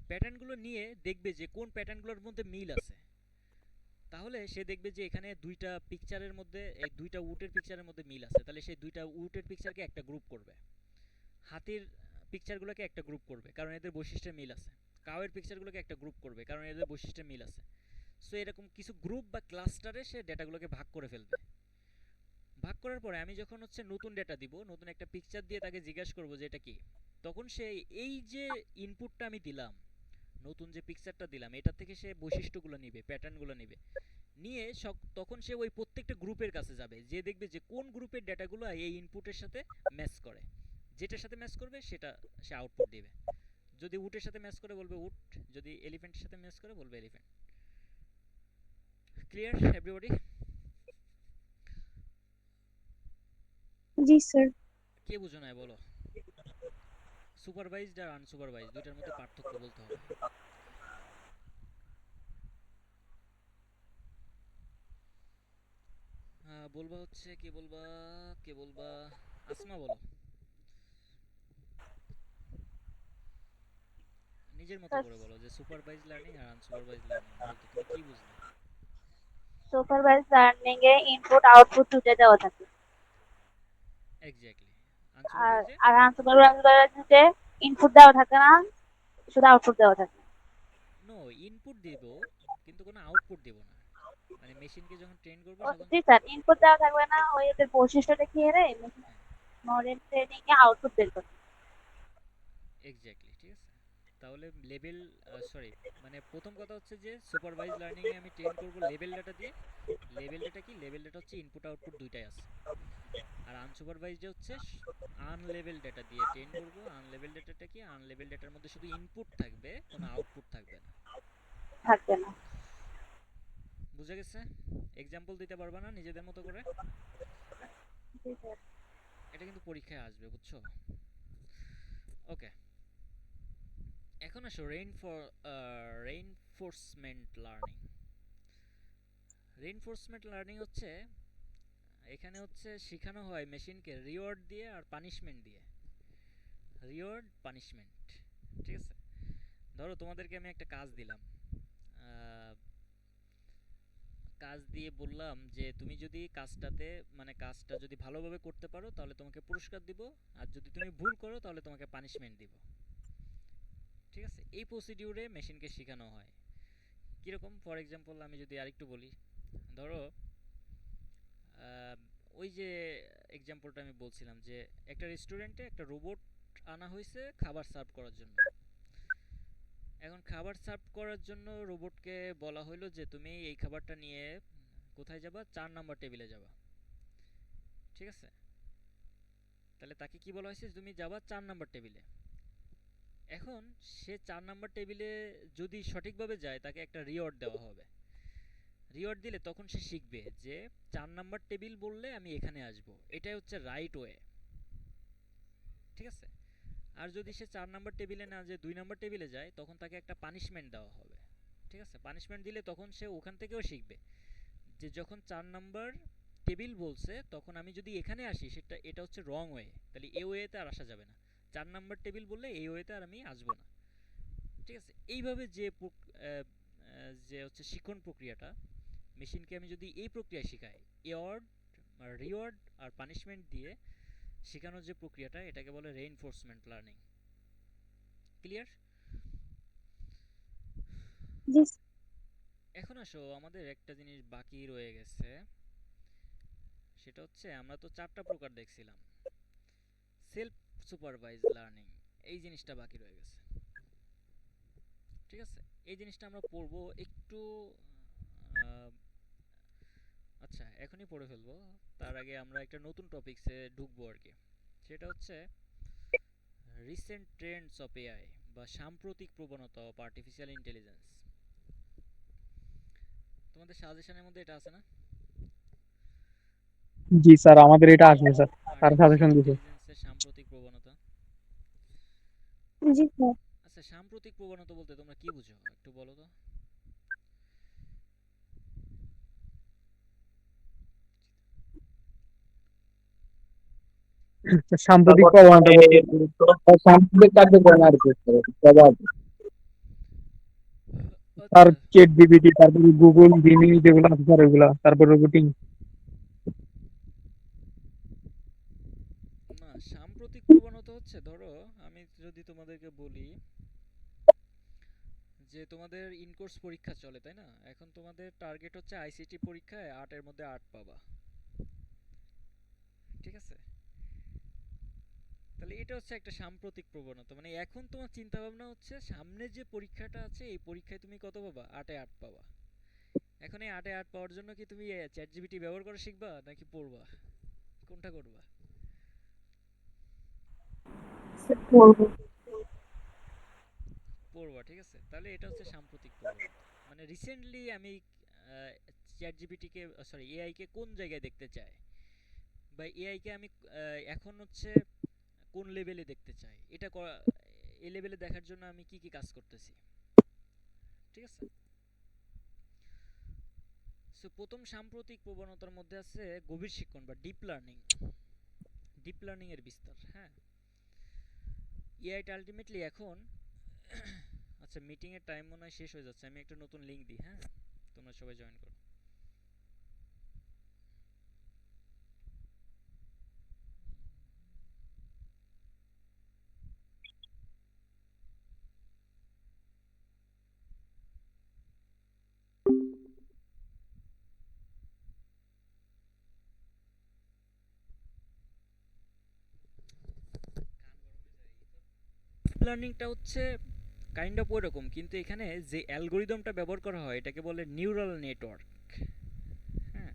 প্যাটার্নগুলো নিয়ে দেখবে যে কোন প্যাটার্নগুলোর মধ্যে মিল আছে। তাহলে সে দেখবে যে এখানে দুইটা পিকচারের মধ্যে, এই দুইটা উটের পিকচারের মধ্যে মিল আছে, তাহলে সেই দুইটা উটের পিকচারকে একটা গ্রুপ করবে। হাতির পিকচারগুলোকে একটা গ্রুপ করবে কারণ এদের বৈশিষ্ট্যের মিল আছে। কাউয়ের পিকচারগুলোকে একটা গ্রুপ করবে কারণ এদের বৈশিষ্ট্যের মিল আছে। সো এরকম কিছু গ্রুপ বা ক্লাস্টারে সে ডেটাগুলোকে ভাগ করে ফেলবে। ভাগ করার পরে আমি যখন হচ্ছে নতুন ডেটা দিব, নতুন একটা পিকচার দিয়ে তাকে জিজ্ঞাসা করবো যে এটা কি, তখন সে এই যে ইনপুটটা আমি দিলাম, নতুন যে পিকচারটা দিলাম, এটা থেকে সে বৈশিষ্ট্যগুলো নিবে, প্যাটার্নগুলো নিবে, নিয়ে তখন সে ওই প্রত্যেকটা গ্রুপের কাছে যাবে, যে দেখবে যে কোন গ্রুপের ডেটাগুলো এই ইনপুটের সাথে ম্যাচ করে, যেটার সাথে ম্যাচ করবে সেটা সে আউটপুট দিবে। যদি উটের সাথে ম্যাচ করে বলবে উট, যদি এলিফ্যান্টের সাথে ম্যাচ করে বলবে এলিফ্যান্ট। Clear everybody? জি স্যার। কে বুঝো নাই বলো? সুপারভাইজড আর আনসুপারভাইজড দুইটার মধ্যে পার্থক্য বলতে হবে। বলবা হচ্ছে কে বলবা? কে বলবা? আসমা বলো নিজের মতো করে বলো যে সুপারভাইজ লার্নিং আর আনসুপারভাইজ লার্নিং বলতে তুমি কি বুঝলে? সুপারভাইজ লার্নিং এ ইনপুট আউটপুট দুটো দেওয়া থাকে, এক্স্যাক্টলি। আর আনসুপারভাইজে আর আনসুপারভাইজে ইনপুট দেওয়া থাকে না, শুধু আউটপুট দেওয়া থাকে। নো, ইনপুট দেব কিন্তু কোনো আউটপুট দেব না। মানে মেশিনকে যখন ট্রেন করব তখন জি স্যার, ইনপুট দেওয়া থাকবে না, ওই ওদের বৈশিষ্ট্য দেখিয়ে রে হ্যাঁ মডেল ট্রেনিং এ আউটপুট বের করতে। এক্স্যাক্টলি, ঠিক আছে। তাহলে লেভেল, সরি, মানে প্রথম কথা হচ্ছে যে সুপারভাইজ লার্নিং এ আমি ট্রেন করব লেভেল ডাটা দিয়ে। লেভেল ডাটা কি? লেভেল ডাটা হচ্ছে ইনপুট আউটপুট দুইটাই আছে। আর আনসুপারভাইজড হচ্ছে আনলেভেল ডাটা দিয়ে ট্রেন করব। আনলেভেল ডাটাটা কি? আনলেভেল ডাটার মধ্যে শুধু ইনপুট থাকবে, কোনো আউটপুট থাকবে না। থাকবে না। বুঝা গেছে? এক্সাম্পল দিতে পারবা না নিজেদের মতো করে? জি স্যার। এটা কিন্তু পরীক্ষায় আসবে, বুঝছো? ওকে, এখন আসো রেইনফোর্সমেন্ট লার্নিং। রেইনফোর্সমেন্ট লার্নিং হচ্ছে, এখানে হচ্ছে শেখানো হয় মেশিনকে রিওয়ার্ড দিয়ে আর পানিশমেন্ট দিয়ে। রিওয়ার্ড, পানিশমেন্ট, ঠিক আছে? ধরো তোমাদেরকে আমি একটা কাজ দিলাম, কাজ দিয়ে বললাম যে তুমি যদি কাজটাতে, মানে কাজটা যদি ভালোভাবে করতে পারো তাহলে তোমাকে পুরস্কার দিব, আর যদি তুমি ভুল করো তাহলে তোমাকে পানিশমেন্ট দিব। ঠিক আছে? এই প্রসিডিউরে মেশিনকে শেখানো হয়। কীরকম? ফর এক্সাম্পল আমি যদি আরেকটু বলি, ধরো ওই যে এক্সাম্পলটা আমি বলছিলাম যে একটা রেস্টুরেন্টে একটা রোবট আনা হয়েছে খাবার সার্ভ করার জন্য। এখন খাবার সার্ভ করার জন্য রোবটকে বলা হলো যে তুমি এই খাবারটা নিয়ে কোথায় যাবা? 4 নম্বর টেবিলে যাবা। ঠিক আছে? তাহলে তাকে কি বলা হয়েছে? তুমি যাবা 4 নম্বর টেবিলে। এখন সে 4 নম্বর টেবিলে যদি সঠিকভাবে যায় তাকে একটা রিওয়ার্ড দেওয়া হবে। রিওয়ার্ড দিলে তখন সে শিখবে যে 4 নম্বর টেবিল বললে আমি এখানে আসব, এটাই হচ্ছে রাইট ওয়ে। ঠিক আছে? আর যদি সে 4 নম্বর টেবিলে না যে 2 নম্বর টেবিলে যায় তখন তাকে একটা পানিশমেন্ট দেওয়া হবে। ঠিক আছে? পানিশমেন্ট দিলে তখন সে ওখান থেকেও শিখবে যে যখন 4 নম্বর টেবিল বলছে তখন আমি যদি এখানে আসি সেটা, এটা হচ্ছে রং ওয়ে, তাহলে এই ওয়েতে আর আসা যাবে না। 4 নম্বর টেবিল বললে এই ওয়েতে আর আমি আসবো না। ঠিক আছে? এইভাবে যে হচ্ছে শিক্ষণ প্রক্রিয়াটা, মেশিনকে আমি যদি এই প্রক্রিয়ায় শেখাই, রিওয়ার্ড আর পানিশমেন্ট দিয়ে শেখানোর যে প্রক্রিয়াটা, এটাকে বলে রেইনফোর্সমেন্ট লার্নিং। ক্লিয়ার? জি এখন আসো আমাদের একটা জিনিস বাকি রয়ে গেছে, সেটা হচ্ছে আমরা তো 4টা প্রকার দেখছিলাম। সেলফ সুপারভাইজ লার্নিং, এই জিনিসটা বাকি রয়ে গেছে। ঠিক আছে? এই জিনিসটা আমরা পড়বো একটু, আচ্ছা এখনই পড়ে ফেলবো। তার আগে আমরা একটা নতুন টপিকসে ঢুকবো আর কি। সেটা হচ্ছে রিসেন্ট ট্রেন্ডস অফ এআই, বা সাম্প্রতিক প্রবণতা অফ আর্টিফিশিয়াল ইন্টেলিজেন্স। তোমাদের সাজেশনের মধ্যে এটা আছে না? জি স্যার, আমাদের এটা আসবে স্যার, তার আর্টিফিশিয়াল সাজেশন দিছে। ইন্টেলিজেন্সের সাম্প্রতিক প্রবণতা। জি স্যার। আচ্ছা, সাম্প্রতিক প্রবণতা বলতে তোমরা কি বুঝো একটু বলো তো? সাম্প্রতিক প্রবণতা বলতে সাম্প্রতিক কার্যক্রম আর কি প্রভাব। আর আচ্ছা, চ্যাট জিপিটি, তারপরে গুগল, জিমিনি যেগুলো আছে স্যার ওগুলা, তারপর রোবোটিং। না, সাম্প্রতিক প্রবণতা হচ্ছে, ধরো আমি যদি তোমাদেরকে বলি যে তোমাদের ইনকোর্স পরীক্ষা চলে, তাই না? এখন তোমাদের টার্গেট হচ্ছে আইসিটি পরীক্ষায় 8-এর মধ্যে 8 পাবা। ঠিক আছে? তাহলে এটা হচ্ছে একটা সাম্প্রতিক প্রবণতা, মানে এখন তোমার চিন্তা ভাবনা হচ্ছে সামনে যে পরীক্ষাটা আছে এই পরীক্ষায় তুমি কত পাবা? 8-এ 8 পাবা। এখন এই 8-এ 8 পাওয়ার জন্য কি তুমি চ্যাট জিপিটি ব্যবহার করা শিখবা নাকি পড়বা? কোনটা করবা? পড়বো। পড়বা, ঠিক আছে? তাহলে এটা হচ্ছে সাম্প্রতিক প্রবণতা। মানে রিসেন্টলি আমি চ্যাট জিপিটিকে সরি এআইকে কোন জায়গায় দেখতে চায়, বা এআইকে আমি এখন হচ্ছে কোন লেভেলে দেখতে চাই, এই লেভেলে দেখার জন্য আমি কি কি কাজ করতেছি। ঠিক আছে। সো প্রথম সাম্প্রতিক প্রবণতার মধ্যে আছে গভীর শিক্ষণ বা ডিপ লার্নিং। ডিপ লার্নিং এর বিস্তার। হ্যাঁ, এআইটা আলটিমেটলি এখন আচ্ছা, মিটিং এর টাইম মনে হয় শেষ হয়ে যাচ্ছে, আমি একটা নতুন লিংক দিই। হ্যাঁ, তোমরা সবাই জয়েন করো। ডিপ লার্নিংটা হচ্ছে কাইন্ড অফ ওইরকম, কিন্তু এখানে যে অ্যালগোরিদমটা ব্যবহার করা হয় এটাকে বলে নিউরাল নেটওয়ার্ক। হ্যাঁ,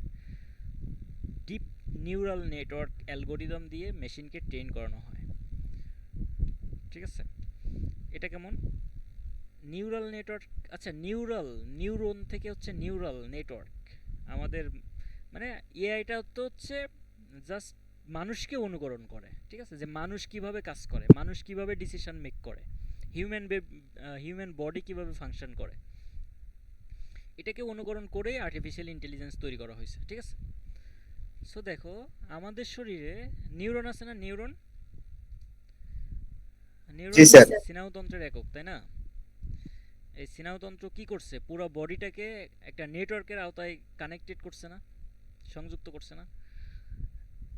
ডিপ নিউরাল নেটওয়ার্ক অ্যালগোরিদম দিয়ে মেশিনকে ট্রেন করানো হয়। ঠিক আছে, এটা কেমন? নিউরাল নেটওয়ার্ক, আচ্ছা নিউরন থেকে হচ্ছে নিউরাল নেটওয়ার্ক। আমাদের মানে এআইটা তো হচ্ছে জাস্ট মানুষকে অনুকরণ করে। ঠিক আছে, যে মানুষ কিভাবে কাজ করে, মানুষ কিভাবে ডিসিশন মেক করে, হিউম্যান বডি কিভাবে ফাংশন করে, এটাকে অনুকরণ করেই আর্টিফিশিয়াল ইন্টেলিজেন্স তৈরি করা হয়েছে। ঠিক আছে। সো দেখো, আমাদের শরীরে নিউরন আছে না? নিউরন জি স্যার। স্নায়ুতন্ত্রের একক, তাই না? এই স্নায়ুতন্ত্র কি করছে, পুরো বডিটাকে একটা নেটওয়ার্কের আওতায় কানেক্টেড করছে না, সংযুক্ত করছে না?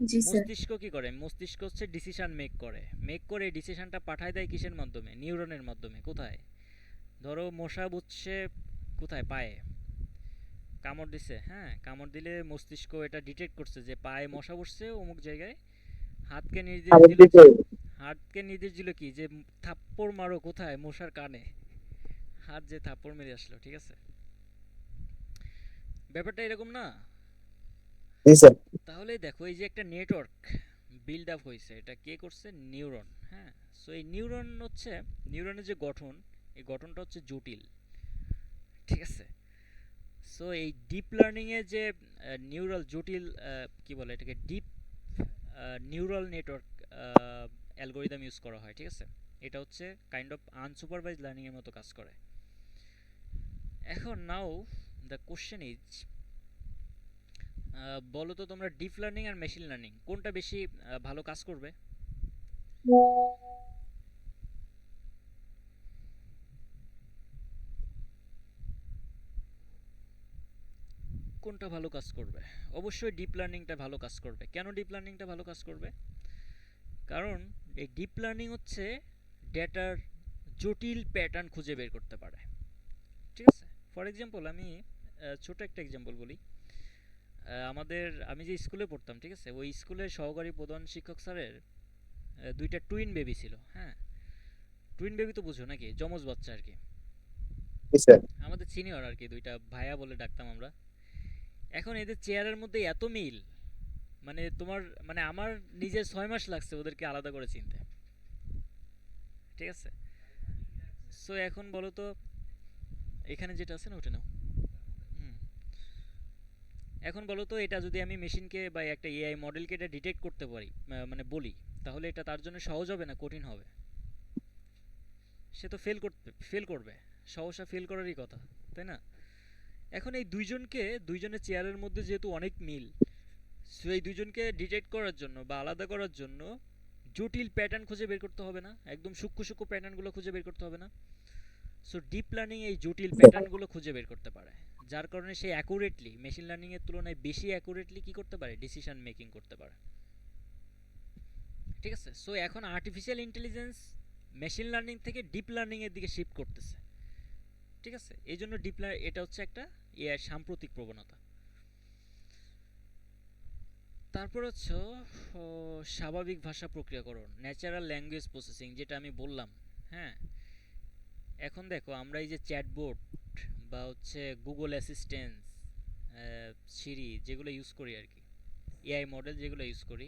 জি স্যার। মস্তিষ্ক কি করে? মস্তিষ্ক হচ্ছে ডিসিশন মেক করে ডিসিশনটা পাঠায় দেয় কিসের মাধ্যমে? নিউরনের মাধ্যমে। কোথায়? ধরো মশা বুঝছে কোথায়? পায়ে কামড় দিছে। হ্যাঁ, কামড় দিলে মস্তিষ্ক এটা ডিটেক্ট করছে যে পায়ে মশা বসছে অমুক জায়গায়। হাতকে নির্দেশ আবার দিল দিতে হাতকে নির্দেশ দিল কি, যে থাপ্পড় মারো কোথায়? মশার কানে। হাত যে থাপ্পড় মেরে আসলো। ঠিক আছে, ব্যাপারটা এরকম না? জি স্যার। তাহলে দেখো, এই যে একটা নেটওয়ার্ক বিল্ড আপ হয়েছে, এটা কে করছে? নিউরন। হ্যাঁ, সো এই নিউরন হচ্ছে, নিউরনের যে গঠন, এই গঠনটা হচ্ছে জটিল। ঠিক আছে। সো এই ডিপ লার্নিং এ যে নিউরাল জটিল কি বলে এটাকে, deep neural network algorithm use করা হয়। ঠিক আছে, এটা হচ্ছে কাইন্ড অফ আনসুপারভাইজ লার্নিং এর মতো কাজ করে। এখন নাও দ্য কোশ্চেন ইজ, বলো তো তোমরা, ডিপ লার্নিং আর মেশিন লার্নিং কোনটা বেশি ভালো কাজ করবে? কোনটা ভালো কাজ করবে? অবশ্যই ডিপ লার্নিংটা ভালো কাজ করবে। কেন ডিপ লার্নিংটা ভালো কাজ করবে? কারণ এই ডিপ লার্নিং হচ্ছে ডেটার জটিল প্যাটার্ন খুঁজে বের করতে পারে। ঠিক আছে, ফর এক্সাম্পল আমি ছোট একটা এক্সাম্পল বলি। আমি যে স্কুলে পড়তাম, ঠিক আছে, ওই স্কুলের সহকারী প্রধান শিক্ষক স্যারের দুইটা টুইন বেবি ছিল। হ্যাঁ, টুইন বেবি তো বুঝো নাকি? যমজ বাচ্চা আর কি। জি স্যার। আমাদের সিনিয়র আর কি, দুইটা ভাইয়া বলে ডাকতাম আমরা। এখন এদের চেয়ারের মধ্যে এত মিল, মানে তোমার মানে আমার নিজের 6 মাস লাগছে ওদেরকে আলাদা করে চিনতে। ঠিক আছে। সো এখন বলো তো, এখানে যেটা আছে না ওটা নাও। হুম। এখন বলো তো, এটা যদি আমি মেশিনকে বা একটা এআই মডেলকে এটা ডিটেক্ট করতে পারি, মানে বলি, তাহলে এটা তার জন্য সহজ হবে না কঠিন হবে? সে তো ফেল করবে। সহসা ফেল করারই কথা, তাই না? এখন এই দুইজনের চেয়ারের মধ্যে যেহেতু অনেক মিল, সো এই দুইজনকে ডিটেক্ট করার জন্য বা আলাদা করার জন্য জটিল প্যাটার্ন খুঁজে বের করতে হবে না? একদম সূক্ষ্ম সূক্ষ্ম প্যাটার্নগুলো খুঁজে বের করতে হবে না? সো ডিপ লার্নিং এই জটিল প্যাটার্নগুলো খুঁজে বের করতে পারে, যার কারণে সে অ্যাকুরেটলি, মেশিন লার্নিং এর তুলনায় বেশি অ্যাকুরেটলি কি করতে পারে? ডিসিশন মেকিং করতে পারে। ঠিক আছে। সো এখন আর্টিফিশিয়াল ইন্টেলিজেন্স মেশিন লার্নিং থেকে ডিপ লার্নিং এর দিকে শিফট করতেছে। ঠিক আছে, এই জন্য এটা হচ্ছে একটা এআই সাম্প্রতিক প্রবণতা। তারপর হচ্ছে স্বাভাবিক ভাষা প্রক্রিয়াকরণ, ন্যাচারাল ল্যাঙ্গুয়েজ প্রসেসিং, যেটা আমি বললাম। হ্যাঁ, এখন দেখো আমরা এই যে চ্যাটবোট বা হচ্ছে গুগল অ্যাসিস্ট্যান্স, সিরি যেগুলো ইউজ করি আর কি, এআই মডেল যেগুলো ইউজ করি,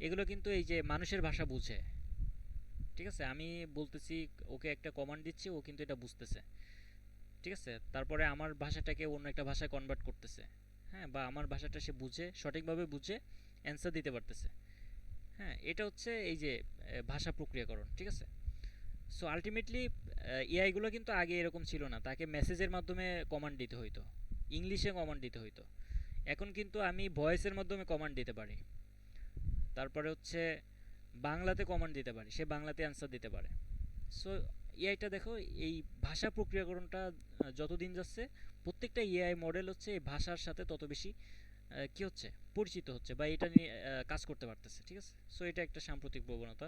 এগুলো কিন্তু এই যে মানুষের ভাষা বুঝে। ঠিক আছে, আমি বলতেছি, ওকে একটা কমান্ড দিচ্ছি, ও কিন্তু এটা বুঝতেছে। ঠিক আছে, তারপরে আমার ভাষাটাকে অন্য একটা ভাষায় কনভার্ট করতেছে। হ্যাঁ, বা আমার ভাষাটা সে বুঝে, সঠিকভাবে বুঝে অ্যান্সার দিতে পারতেছে। হ্যাঁ, এটা হচ্ছে এই যে ভাষা প্রক্রিয়াকরণ। ঠিক আছে, সো আলটিমেটলি এআই গুলো কিন্তু আগে এরকম ছিল না, তাকে মেসেজের মাধ্যমে কমান্ড দিতে হইতো, ইংলিশে কমান্ড দিতে হইতো। এখন কিন্তু আমি ভয়েসের মাধ্যমে কমান্ড দিতে পারি, তারপরে হচ্ছে বাংলাতে কমান্ড দিতে পারি, সে বাংলাতে অ্যান্সার দিতে পারে। সো এআইটা দেখো, এই ভাষা প্রক্রিয়াকরণটা যতদিন যাচ্ছে প্রত্যেকটা এআই মডেল হচ্ছে এই ভাষার সাথে তত বেশি কি হচ্ছে, পরিচিত হচ্ছে, বা এটা নিয়ে কাজ করতে পারতেছে। ঠিক আছে, সো এটা একটা সাম্প্রতিক প্রবণতা।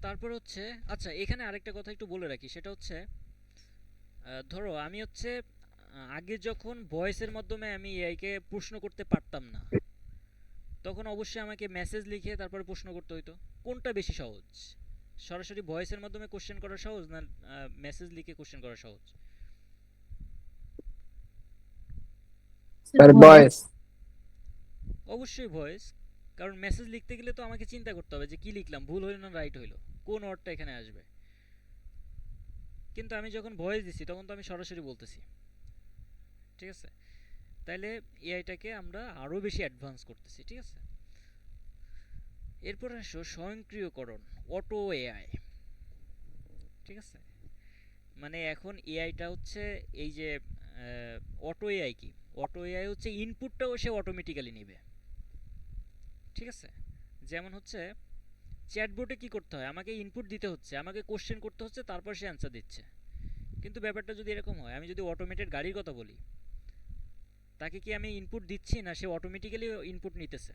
তারপর হচ্ছে, আচ্ছা এখানে আরেকটা কথা একটু বলে রাখি, সেটা হচ্ছে ধরো আমি হচ্ছে আগে যখন ভয়েসের মাধ্যমে আমি এআইকে প্রশ্ন করতে পারতাম না, তখন অবশ্যই আমাকে মেসেজ লিখে তারপরে প্রশ্ন করতে হইতো। কোনটা বেশি সহজ, সরাসরি ভয়েসের মাধ্যমে কোশ্চেন করা সহজ, না মেসেজ লিখে কোশ্চেন করা সহজ? স্যার বয়েস। অবশ্যই ভয়েস, কারণ মেসেজ লিখতে গেলে তো আমাকে চিন্তা করতে হবে যে কি লিখলাম, ভুল হইল না রাইট হইলো, কোন ওয়ার্ডটা এখানে আসবে। কিন্তু আমি যখন ভয়েস দিছি তখন তো আমি সরাসরি বলতেছি। ঠিক আছে, তাইলে এআইটাকে আমরা আরও বেশি অ্যাডভান্স করতেছি। ঠিক আছে, এরপর আসো স্বয়ংক্রিয়করণ, অটো এআই। ঠিক আছে, মানে এখন এআইটা হচ্ছে এই যে অটো এআই কি, অটো এআই হচ্ছে ইনপুটটাও সে অটোমেটিক্যালি নেবে। ঠিক আছে, যেমন হচ্ছে চ্যাটবোটে কি করতে হয়, আমাকে ইনপুট দিতে হচ্ছে, আমাকে কোশ্চেন করতে হচ্ছে, তারপর সে অ্যান্সার দিচ্ছে। কিন্তু ব্যাপারটা যদি এরকম হয়, আমি যদি অটোমেটেড গাড়ির কথা বলি, তাকে কি আমি ইনপুট দিচ্ছি, না সে অটোমেটিক্যালি ইনপুট নিতেছে?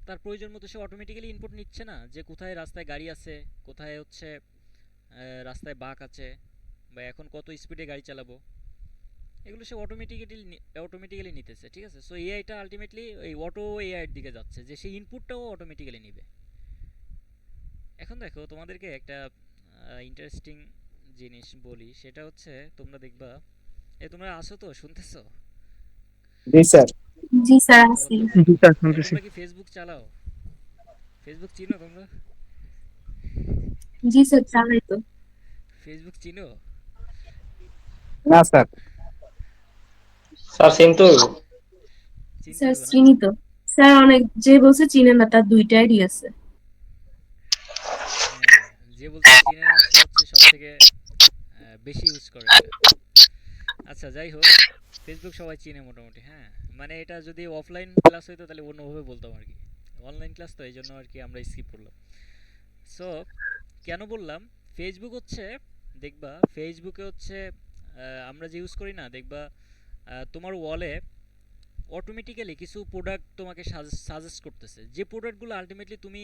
তার প্রয়োজন মতো সে অটোমেটিক্যালি ইনপুট নিচ্ছে না, যে কোথায় রাস্তায় গাড়ি আছে, কোথায় হচ্ছে রাস্তায় বাঁক আছে, বা এখন কত স্পিডে গাড়ি চালাবো, এগুলো সে অটোমেটিক্যালি নিতেছে। ঠিক আছে, সো এআইটা আলটিমেটলি এই অটো এআই এর দিকে যাচ্ছে, যে সেই ইনপুটটাও অটোমেটিক্যালি নিবে। এখন দেখো তোমাদেরকে একটা ইন্টারেস্টিং জিনিস বলি, সেটা হচ্ছে তোমরা দেখবা, তোমরা আসো তো, শুনতেছো? জি স্যার। জি স্যার কথা আছি। বলতেছো? জি স্যার শুনতেছি। তোমরা কি ফেসবুক চালাও? ফেসবুক চিনো তোমরা? জি স্যার চালাই তো। ফেসবুক চিনো? না স্যার। স্যার কিন্তু চিনতে স্যার হবে না? চিনি তো। স্যার অনেক যে বলছে চিনে না তার দুইটা আইডি আছে। হ্যাঁ, যে বলছে চিনে না সে হচ্ছে সব থেকে বেশি ইউজ করে এটা। আচ্ছা যাই হোক, ফেসবুক সবাই চিনে মোটামুটি। হ্যাঁ, মানে এটা যদি অফলাইন ক্লাস হইতো তাহলে অন্যভাবে বলতাম আর কি, অনলাইন ক্লাস তো এই জন্য আর কি আমরা স্কিপ করলাম। সো কেন বললাম, ফেসবুক হচ্ছে, দেখবা ফেসবুকে হচ্ছে আমরা যে ইউজ করি না, দেখবা তোমার ওয়ালে অটোমেটিক্যালি কিছু প্রোডাক্ট তোমাকে সাজেস্ট করতেছে, যে প্রোডাক্টগুলো আলটিমেটলি তুমি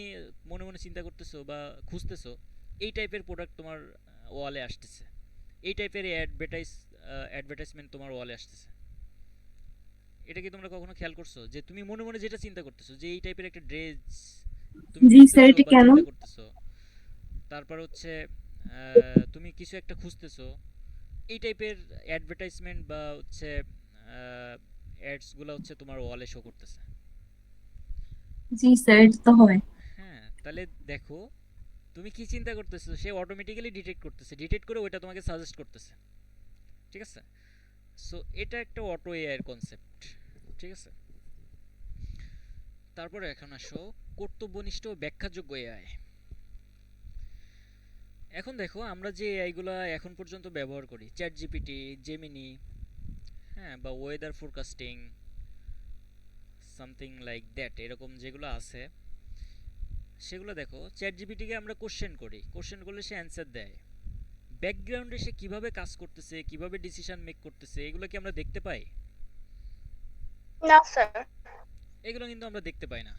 মনে মনে চিন্তা করতেছো বা খুঁজতেছো, এই টাইপের প্রোডাক্ট তোমার ওয়ালে আসতেছে, এই টাইপের অ্যাডভার্টাইজমেন্ট তোমার ওয়ালে আসতেছে। এটা কি তোমরা কখনো খেয়াল করছো, যে তুমি মনে মনে যেটা চিন্তা করতেছো, যে এই টাইপের একটা ড্রেস তুমি জি স্যার খুঁজতেছো এটা বা কেন? চিন্তা করতেছো, তারপর হচ্ছে তুমি কিছু একটা খুঁজতেছো, এই টাইপের অ্যাডভার্টাইজমেন্ট বা হচ্ছে অ্যাডসগুলো হচ্ছে তোমার ওয়ালে শো করতেছে। জি স্যার এটা তো হয়। হ্যাঁ, তাহলে দেখো তুমি কি চিন্তা করতেছো, সে অটোমেটিক্যালি ডিটেক্ট করতেছে, ডিটেক্ট করে ওইটা তোমাকে সাজেস্ট করতেছে। ঠিক আছে, সো এটা একটা অটো এআই এর কনসেপ্ট। ঠিক আছে, তারপরে এখন আসো কর্তব্যনিষ্ঠ ও ব্যাখ্যাযোগ্য এআই। এখন দেখো আমরা যে এআই গুলা এখন পর্যন্ত ব্যবহার করি, চ্যাট জিপিটি, জেমিনি, হ্যাঁ, বা weather forecasting, something like that, এরকম যেগুলো আছে, সেগুলো দেখো চ্যাট জিপিটিকে আমরা কোশ্চেন করি, কোশ্চেন করলে সে অ্যান্সার দেয়। ব্যাকগ্রাউন্ডে সে কিভাবে কাজ করতেছে, কিভাবে ডিসিশন মেক করতেছে, এগুলো কি আমরা দেখতে পাই? না স্যার। এগুলো কিন্তু আমরা দেখতে পাই না।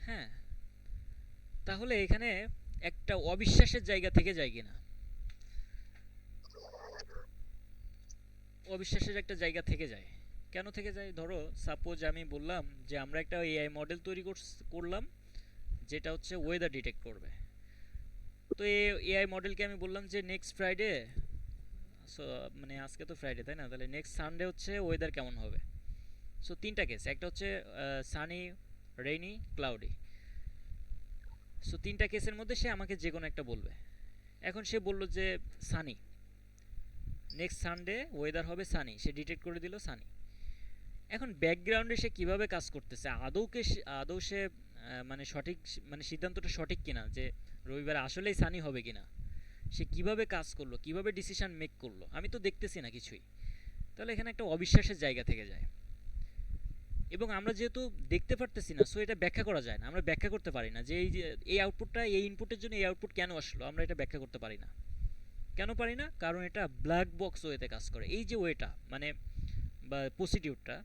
হ্যাঁ, তাহলে এখানে একটা অবিশ্বাসের জায়গা থেকে যায় কিনা, অবিশ্বাসের একটা জায়গা থেকে যায়। কেন থেকে যায়, ধরো সাপোজ আমি বললাম যে আমরা একটা এআই মডেল তৈরি করলাম যেটা হচ্ছে ওয়েদার ডিটেক্ট করবে। তো এই এআই মডেলকে আমি বললাম যে নেক্সট ফ্রাইডে, সো মানে আজকে তো ফ্রাইডে তাই না, তাহলে নেক্সট সানডে হচ্ছে ওয়েদার কেমন হবে। সো তিনটা কেস, একটা হচ্ছে সানি, রেইনি, ক্লাউডি। সো 3টা কেসের মধ্যে সে আমাকে যে কোনো একটা বলবে। এখন সে বলল যে সানি, নেক্সট সানডে ওয়েদার হবে সানি, সে ডিটেক্ট করে দিল সানি। এখন ব্যাকগ্রাউন্ডে সে কিভাবে কাজ করতেছে, আদৌ সে মানে সঠিক, মানে সিদ্ধান্তটা সঠিক কিনা যে রবিবার আসলেই সানি হবে কিনা, সে কিভাবে কাজ করলো, কিভাবে ডিসিশন মেক করলো, আমি তো দেখতেছি না কিছুই। তাহলে এখানে একটা অবিশ্বাসের জায়গা থেকে যায়। এবং আমরা যেহেতু দেখতে পারতেছি না, সো এটা ব্যাখ্যা করা যায় না, আমরা ব্যাখ্যা করতে পারি না যে এই আউটপুটটা, এই ইনপুটের জন্য এই আউটপুট কেন আসলো, আমরা এটা ব্যাখ্যা করতে পারি না। কেন পারি না? কারণ এটা ব্ল্যাক বক্স ওয়েতে কাজ করে। এই যে ওয়েটা মানে বা প্রসিডিউরটা,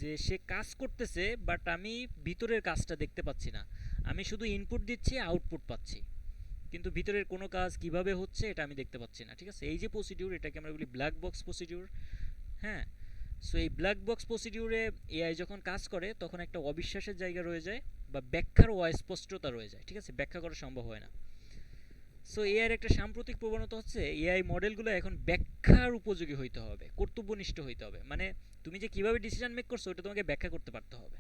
যে সে কাজ করতেছে বাট আমি ভিতরের কাজটা দেখতে পাচ্ছি না, আমি শুধু ইনপুট দিচ্ছি, আউটপুট পাচ্ছি, কিন্তু ভিতরের কোনো কাজ কিভাবে হচ্ছে এটা আমি দেখতে পাচ্ছি না। ঠিক আছে, এই যে প্রসিডিউর, এটাকে আমরা বলি ব্ল্যাক বক্স প্রসিডিউর। হ্যাঁ, সো এই ব্ল্যাক বক্স প্রসিডিউরে এআই যখন কাজ করে তখন একটা অবিশ্বাসের জায়গা রয়ে যায় বা ব্যাখ্যার অস্পষ্টতা রয়ে যায়। ঠিক আছে, ব্যাখ্যা করা সম্ভব হয় না। সো এআই এর একটা সাম্প্রতিক প্রবণতা হচ্ছে এআই মডেলগুলো এখন ব্যাখ্যার উপযোগী হইতে হবে, কর্তব্যনিষ্ঠ হইতে হবে। মানে তুমি যে কিভাবে ডিসিশন মেক করছো ওটা তোমাকে ব্যাখ্যা করতে পারতে হবে,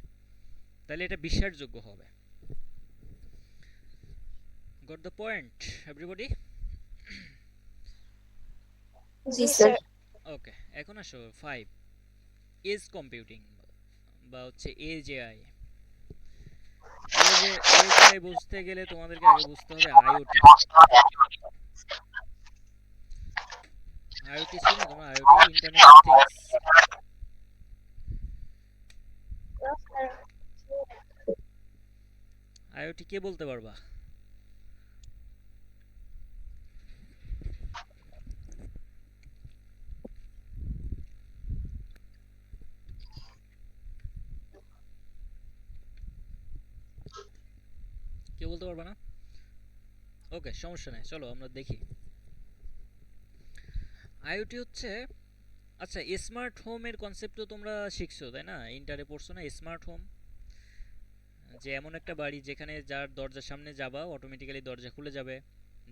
তাহলে এটা বিশ্বাসযোগ্য হবে। Got the point everybody? জি স্যার। ওকে, এখন আসো 5, এজ কম্পিউটিং বা হচ্ছে এজ এআই। এআই বুঝতে গেলে তোমাদেরকে আগে বুঝতে হবে আইওটি। আইওটি ছিল না তোমার? IoT, internet of things. IoT কে বলতে পারবা? কে বলতে পারবা না? ওকে, সমস্যা নেই, চলো আমরা দেখি। আইওটি হচ্ছে, আচ্ছা স্মার্ট হোমের কনসেপ্ট তো তোমরা শিখছো তাই না, ইন্টারে পড়ছো না স্মার্ট হোম? যে এমন একটা বাড়ি যেখানে যার দরজার সামনে যাবা অটোমেটিক্যালি দরজা খুলে যাবে,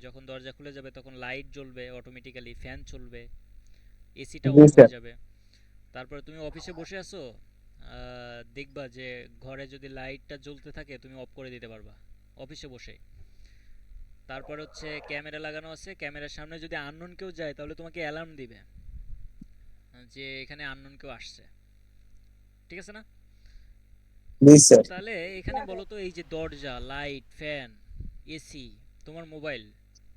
যখন দরজা খুলে যাবে তখন লাইট জ্বলবে অটোমেটিক্যালি, ফ্যান চলবে, এসিটা জি অন স্যার। হয়ে যাবে। তারপরে তুমি অফিসে বসে আছো, দেখবা যে ঘরে যদি লাইটটা জ্বলতে থাকে তুমি অফ করে দিতে পারবা অফিসে বসে। তারপর হচ্ছে ক্যামেরা লাগানো আছে, ক্যামেরার সামনে যদি আননোন কেউ যায় তাহলে তোমাকে অ্যালার্ম দিবে যে এখানে আননোন কেউ আসছে। ঠিক আছে না? জি স্যার। তাহলে এখানে বলো তো, এই যে দরজা, লাইট, ফ্যান, এসি, তোমার মোবাইল,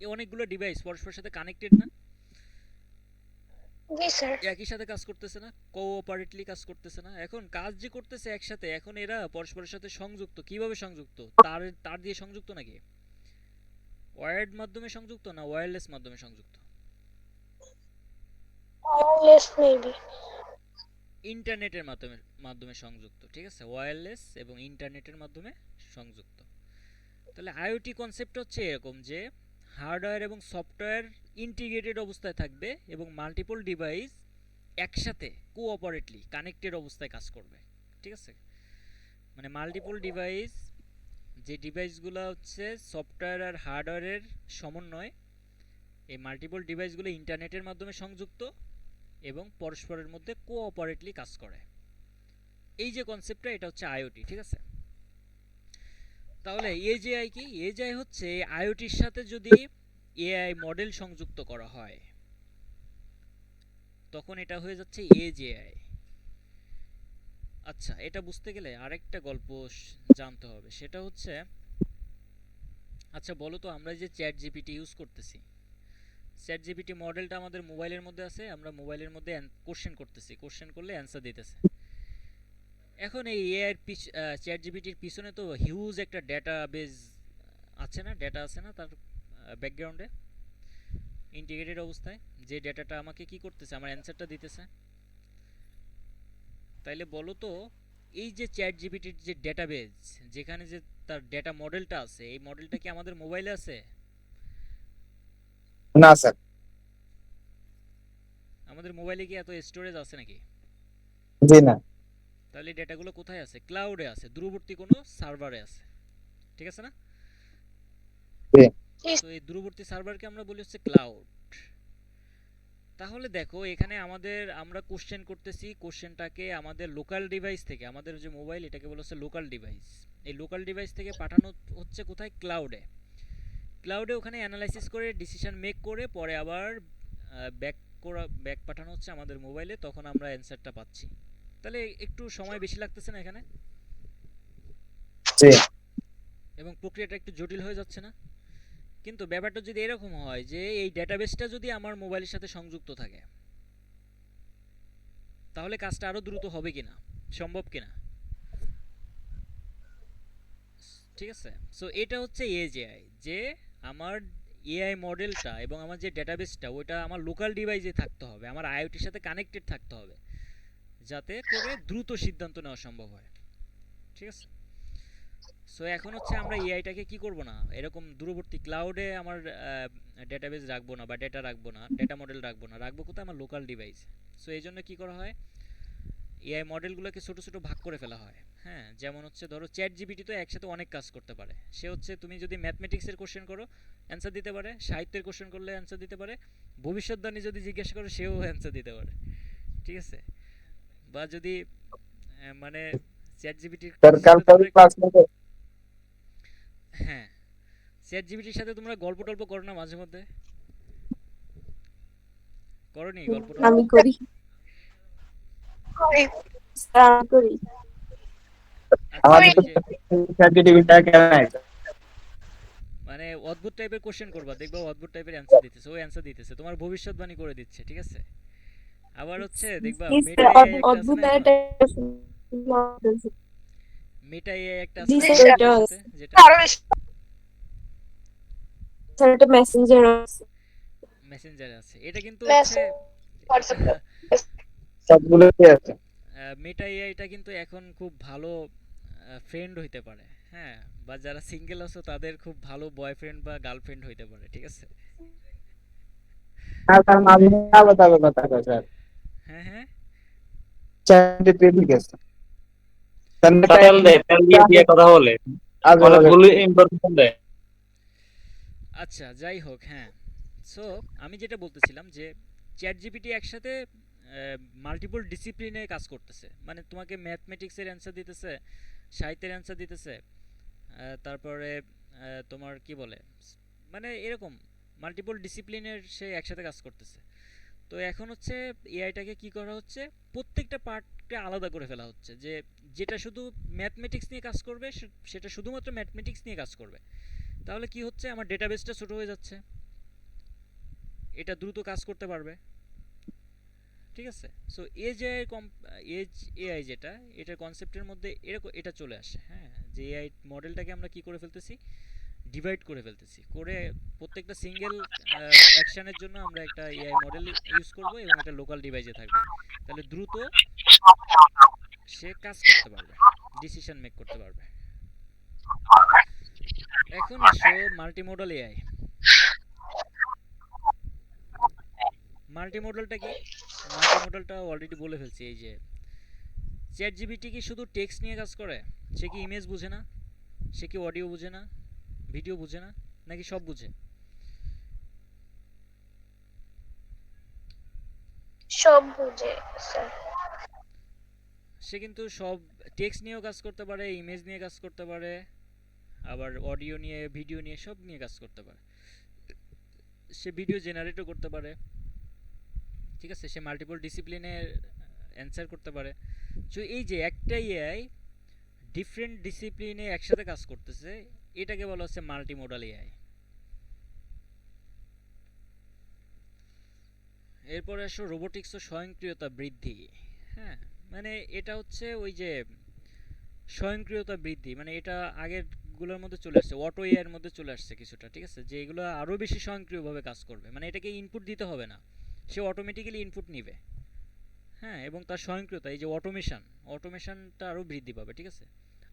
এই অনেকগুলো ডিভাইস পরস্পরের সাথে কানেক্টেড না? জি স্যার। একই সাথে কাজ করতেছে না, কোঅপারেটলি কাজ করতেছে না? এখন কাজ যে করতেছে একসাথে, এখন এরা পরস্পরের সাথে সংযুক্ত। কিভাবে সংযুক্ত? তার তার দিয়ে সংযুক্ত নাকি ওয়্যার্ড মাধ্যমে সংযুক্ত, না ওয়্যারলেস মাধ্যমে সংযুক্ত? Wireless maybe. ইন্টারনেটের মাধ্যমে মাধ্যমে সংযুক্ত। ঠিক আছে, ওয়্যারলেস এবং ইন্টারনেটের মাধ্যমে সংযুক্ত। তাহলে আইওটি কনসেপ্ট হচ্ছে এরকম যে হার্ডওয়্যার এবং সফটওয়্যার ইন্টিগ্রেটেড অবস্থায় থাকবে এবং মাল্টিপল ডিভাইস একসাথে কোঅপারেটলি কানেক্টেড অবস্থায় কাজ করবে। ঠিক আছে, মানে মাল্টিপল ডিভাইস, যে ডিভাইসগুলো হচ্ছে সফটওয়্যার আর হার্ডওয়্যারের সমন্বয়, এই মাল্টিপল ডিভাইসগুলো ইন্টারনেটের মাধ্যমে সংযুক্ত এবং পরস্পরের মধ্যে কোঅপারেটলি কাজ করে। এই যে কনসেপ্টটা, এটা হচ্ছে আইওটি। ঠিক আছে, তাহলে এজেআই কি? এজেআই হচ্ছে আইওটির সাথে যদি এআই মডেল সংযুক্ত করা হয় তখন এটা হয়ে যাচ্ছে এজেআই। আচ্ছা, এটা বুঝতে গেলে আরেকটা গল্প জানতে হবে, সেটা হচ্ছে, আচ্ছা বলো তো, আমরা যে চ্যাট জিপিটি ইউজ করতেছি, চ্যাট জিপিটি মডেলটা আমাদের মোবাইলের মধ্যে আছে, আমরা মোবাইলের মধ্যে কোশ্চেন করতেছি, কোশ্চেন করলে অ্যান্সার দিতেছে। এখন এই এআই চ্যাট জিপিটির পিছনে তো হিউজ একটা ডেটাবেজ আছে না, ডেটা আছে না তার ব্যাকগ্রাউন্ডে ইন্টিগ্রেটেড অবস্থায়, যে ডেটাটা আমাকে কি করতেছে, আমার অ্যান্সারটা দিতেছে। তাইলে বলো তো, এই যে চ্যাট জিপিটির যে ডেটাবেজ, যেখানে যে তার ডেটা মডেলটা আছে, এই মডেলটা কি আমাদের মোবাইলে আছে? না স্যার। আমাদের মোবাইলে কি এত স্টোরেজ আছে নাকি? জি না। তাহলে ডেটাগুলো কোথায় আছে? ক্লাউডে আছে, দূরবর্তী কোনো সার্ভারে আছে। ঠিক আছে না? জি। তো এই দূরবর্তী সার্ভারকে আমরা বলি হচ্ছে ক্লাউড। তাহলে দেখো এখানে আমরা কোশ্চেন করতেছি, কোশ্চেনটাকে আমাদের লোকাল ডিভাইস থেকে, আমাদের যে মোবাইল এটাকে বলা হচ্ছে লোকাল ডিভাইস, এই লোকাল ডিভাইস থেকে পাঠানো হচ্ছে কোথায়, ক্লাউডে। ক্লাউডে ওখানে অ্যানালাইসিস করে ডিসিশন মেক করে পরে আবার ব্যাক পাঠানো হচ্ছে আমাদের মোবাইলে, তখন আমরা অ্যান্সারটা পাচ্ছি। তাহলে একটু সময় বেশি লাগতেছে না এখানে, জি এবং প্রক্রিয়াটা একটু জটিল হয়ে যাচ্ছে না? কিন্তু ব্যাপারটা যদি এরকম হয় যে এই ডেটাবেসটা যদি আমার মোবাইলের সাথে সংযুক্ত থাকে, তাহলে কাজটা আরো দ্রুত হবে কিনা, সম্ভব কিনা? ঠিক আছে, সো এটা হচ্ছে এজেআই, যে আমার এআই মডেলটা এবং আমার যে ডেটাবেসটা ওইটা আমার লোকাল ডিভাইসে থাকতে হবে, আমার আইওটির সাথে কানেক্টেড থাকতে হবে, যাতে করে দ্রুত সিদ্ধান্ত নেওয়া সম্ভব হয়। ঠিক আছে, সো এখন হচ্ছে আমরা এআইটাকে কি করব না, এরকম দূরবর্তী ক্লাউডে আমার ডেটাবেস রাখবো না, বা ডেটা রাখবো না, ডেটা মডেল রাখবো না, রাখবো কোথায়, আমার লোকাল ডিভাইসে। সো এই জন্য কী করা হয়, এআই মডেলগুলোকে ছোট ছোট ভাগ করে ফেলা হয়। হ্যাঁ, যেমন হচ্ছে ধরো চ্যাট জিপিটি তো একসাথে অনেক কাজ করতে পারে। সে হচ্ছে তুমি যদি ম্যাথমেটিক্সের কোশ্চেন করো অ্যান্সার দিতে পারে, সাহিত্যের কোশ্চেন করলে অ্যান্সার দিতে পারে, ভবিষ্যৎবাণী যদি জিজ্ঞাসা করো সেও অ্যান্সার দিতে পারে। ঠিক আছে, বা যদি মানে চ্যাট জিপিটির সরকার ক্লাস নেবে। হ্যাঁ, চ্যাট জিপিটির সাথে তোমরা গল্প টল্প করো না মাঝে মধ্যে? করনি গল্প টল্প? আমি করি স্যার, আমি করি। আচ্ছা, আমাদের তো এই যে সার্টিফিকেটটা কেন আছে? মানে অদ্ভুত টাইপের কোশ্চেন করবা, দেখবা অদ্ভুত টাইপের অ্যান্সার দিতেছে, ও অ্যান্সার দিতেছে, তোমার ভবিষ্যৎবাণী করে দিচ্ছে। ঠিক আছে, আবার হচ্ছে দেখবা জি মেটা স্যার, এআই একটা আছে অদ্ভুত না, এখন একটা মেটা এআই একটা আছে জি না স্যার, ওয়েবসাইটের এটা সাথে, যেটা স্যার এটা মেসেঞ্জার আছে। মেসেঞ্জার আছে, এটা কিন্তু হচ্ছে সবগুলো কি আছে? মেটা এআইটা কিন্তু এখন খুব ভালো ফ্রেন্ড হইতে পারে। হ্যাঁ, বা যারা সিঙ্গেল আছো তাদের খুব ভালো বয়ফ্রেন্ড বা গার্লফ্রেন্ড হইতে পারে। ঠিক আছে, আর তার মাঝে আলাদা কথা কয় স্যার। হ্যাঁ হ্যাঁ, সার্টিফিকেট আছে। তেল দেয়, তেল দিয়ে দিয়ে কথা বলে, অনেকগুলো ইনফরমেশন দেয়। আচ্ছা যাই হোক, হ্যাঁ, সো আমি যেটা বলতেছিলাম যে চ্যাট জিপিটি একসাথে মাল্টিপল ডিসিপ্লিনে কাজ করতেছে, মানে তোমাকে ম্যাথমেটিক্সের অ্যান্সার দিতেছে, সাহিত্যের অ্যান্সার দিতেছে, তারপরে তোমার কি বলে, মানে এরকম মাল্টিপল ডিসিপ্লিনের সে একসাথে কাজ করতেছে। তো এখন হচ্ছে এআইটাকে কি করা হচ্ছে, প্রত্যেকটা পার্টকে আলাদা করে ফেলা হচ্ছে, যে যেটা শুধু ম্যাথমেটিক্স নিয়ে কাজ করবে সেটা শুধুমাত্র ম্যাথমেটিক্স নিয়ে কাজ করবে। তাহলে কি হচ্ছে, আমার ডেটাবেসটা ছোট হয়ে যাচ্ছে, এটা দ্রুত কাজ করতে পারবে। ঠিক আছে, সো এজ এআই যেটা, এটার কনসেপ্টের মধ্যে এরকম এটা চলে আসে। হ্যাঁ, যে এআই মডেলটাকে আমরা কি করে ফেলতেছি, ডিভাইড করে ফেলতেছি, করে প্রত্যেকটা সিঙ্গেল অ্যাকশনের জন্য আমরা একটা এআই মডেল ইউজ করব এবং এটা লোকাল ডিভাইসে থাকবে। তাহলে দ্রুত সে কাজ করতে পারবে, ডিসিশন মেক করতে পারবে। এখন আসো মাল্টিমোডাল এআই। মাল্টিমোডালটা কি? মাল্টিমোডালটা অলরেডি বলে ফেলছি, এই যে চ্যাট জিপিটি কি শুধু টেক্সট নিয়ে কাজ করে? সে কি ইমেজ বুঝে না? সে কি অডিও বুঝে না? ভিডিও বুঝে না? নাকি সব বুঝে? সব বুঝে স্যার। সে কিন্তু সব টেক্সট নিয়েও কাজ করতে পারে, ইমেজ নিয়ে কাজ করতে পারে, আবার অডিও নিয়ে, ভিডিও নিয়ে, সব নিয়ে কাজ করতে পারে। সে ভিডিও জেনারেটও করতে পারে। ঠিক আছে, সে মাল্টিপল ডিসিপ্লিনের অ্যান্সার করতে পারে। সো এই যে একটা এআই ডিফারেন্ট ডিসিপ্লিনে একসাথে কাজ করতেছে, এটাকে বলা হচ্ছে মাল্টিমোডাল এআই। এরপরে আসো রোবোটিক্স ও স্বয়ংক্রিয়তা বৃদ্ধি। হ্যাঁ, মানে এটা হচ্ছে ওই যে স্বয়ংক্রিয়তা বৃদ্ধি, মানে এটা আগের গুলোর মধ্যে চলে আসছে, অটো এআই এর মধ্যে চলে আসছে কিছুটা। ঠিক আছে, যে এগুলো আরো বেশি স্বয়ংক্রিয়ভাবে কাজ করবে, মানে এটাকে ইনপুট দিতে হবে না, সে অটোমেটিক্যালি ইনপুট নিবে। হ্যাঁ, এবং তার স্বয়ংক্রিয়তা, এই যে অটোমেশনটা আরো বৃদ্ধি পাবে। ঠিক আছে,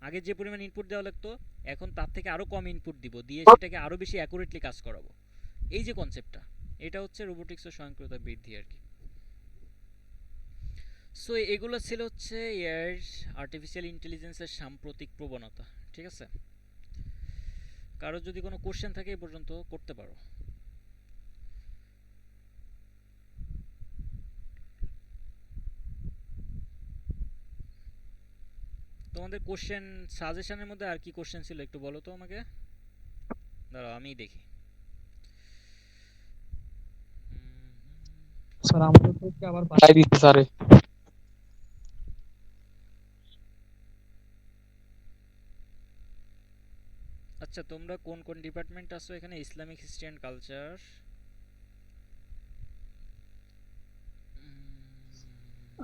আগে যে পরিমাণ ইনপুট দেওয়া লাগতো এখন তার থেকে আরো কম ইনপুট দিব, দিয়ে সেটাকে আরো বেশি অ্যাকুরেটলি কাজ করাবো। এই যে কনসেপ্টটা, এটা হচ্ছে রোবোটিক্স ও স্বয়ংক্রিয়তা বৃদ্ধি আর কি। সো এগুলো ছিল হচ্ছে এর আর্টিফিশিয়াল ইন্টেলিজেন্সের সাম্প্রতিক প্রবণতা। ঠিক আছে, কারো যদি কোনো কোশ্চেন থাকে এ পর্যন্ত করতে পারো। তোমাদের কোশ্চেন সাজেশনের মধ্যে আর কি কোশ্চেন ছিল একটু বলো তো আমাকে। দাঁড়াও আমি দেখি। স্যার আমাদের পক্ষে আবার বাড়াই দিতে স্যারে। আচ্ছা তোমরা কোন কোন ডিপার্টমেন্ট আছো এখানে? ইসলামিক হিস্ট্রি অ্যান্ড কালচার,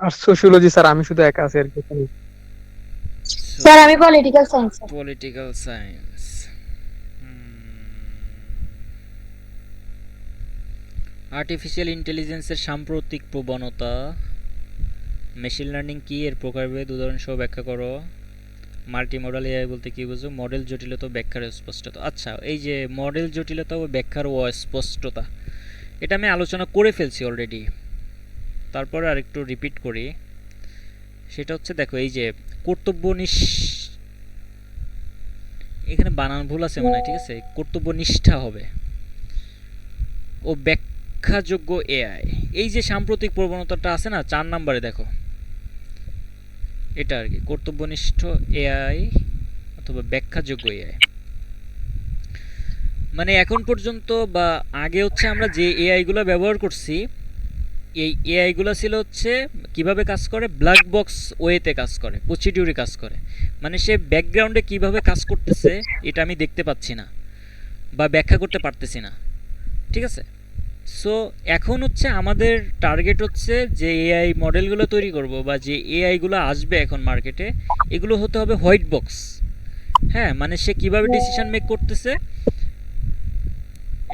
আর সোশিওলজি স্যার আমি শুধু একা আছি আর কি। স্যার আমি political science. Political science, artificial ইন্টেলিজেন্সের সাম্প্রতিক প্রবণতা, মেশিন লার্নিং কি, এর প্রকারভেদ উদাহরণ সহ ব্যাখ্যা করো। মাল্টিমডাল এআই বলতে কি বুঝো? মডেল জটিলতা ও ব্যাখ্যার অস্পষ্টতা। আচ্ছা এই যে মডেল জটিলতা ও ব্যাখ্যার অস্পষ্টতা, এটা আমি আলোচনা করে ফেলছি অলরেডি, তারপরে আরেকটু রিপিট করি। সেটা হচ্ছে দেখো এই যে এখানে বানান ভুল আছে মনে হয়, ঠিক আছে, কর্তব্যনিষ্ঠা হবে ও ব্যাখ্যাযোগ্য এআই। এই যে সাম্প্রতিক প্রবণতাটা আছে না 4 নম্বরে দেখো, এটা আর কি কর্তব্যনিষ্ঠ এআই অথবা ব্যাখ্যাযোগ্য এআই। মানে এখন পর্যন্ত বা আগে হচ্ছে আমরা যে এআই গুলো ব্যবহার করছি, এই এআই গুলো ছিল হচ্ছে কিভাবে কাজ করে, ব্ল্যাক বক্স ওয়েতে কাজ করে, প্রসিডিউরে কাজ করে, মানে সে ব্যাকগ্রাউন্ডে কিভাবে কাজ করতেছে এটা আমি দেখতে পাচ্ছি না বা ব্যাখ্যা করতে পারতেছি না, ঠিক আছে। সো এখন হচ্ছে আমাদের টার্গেট হচ্ছে যে এআই মডেলগুলো তৈরি করব বা যে এআইগুলো আসবে এখন মার্কেটে, এগুলো হতে হবে হোয়াইট বক্স। হ্যাঁ, মানে সে কিভাবে ডিসিশন মেক করতেছে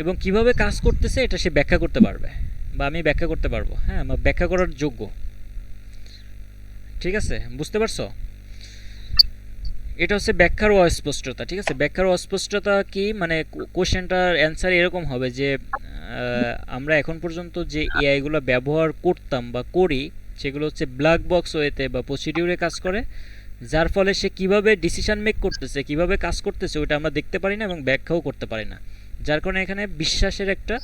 এবং কিভাবে কাজ করতেছে এটা সে ব্যাখ্যা করতে পারবে বা আমি ব্যাখ্যা করতে পারবো। হ্যাঁ, ব্যাখ্যা করার যোগ্য, ঠিক আছে, বুঝতে পারছো? এটা হচ্ছে ব্যাখ্যার অস্পষ্টতা, ঠিক আছে। ব্যাখ্যার অস্পষ্টতা কি, মানে কোশ্চেনটার অ্যান্সার এরকম হবে যে আমরা এখন পর্যন্ত যে এআইগুলো ব্যবহার করতাম বা করি সেগুলো হচ্ছে ব্ল্যাক বক্স ওয়েতে বা প্রসিডিউরে কাজ করে, যার ফলে সে কিভাবে ডিসিশন মেক করতেছে, কিভাবে কাজ করতেছে ওটা আমরা দেখতে পারি না এবং ব্যাখ্যাও করতে পারি না, যার কারণে এখানে বিশ্বাসের একটা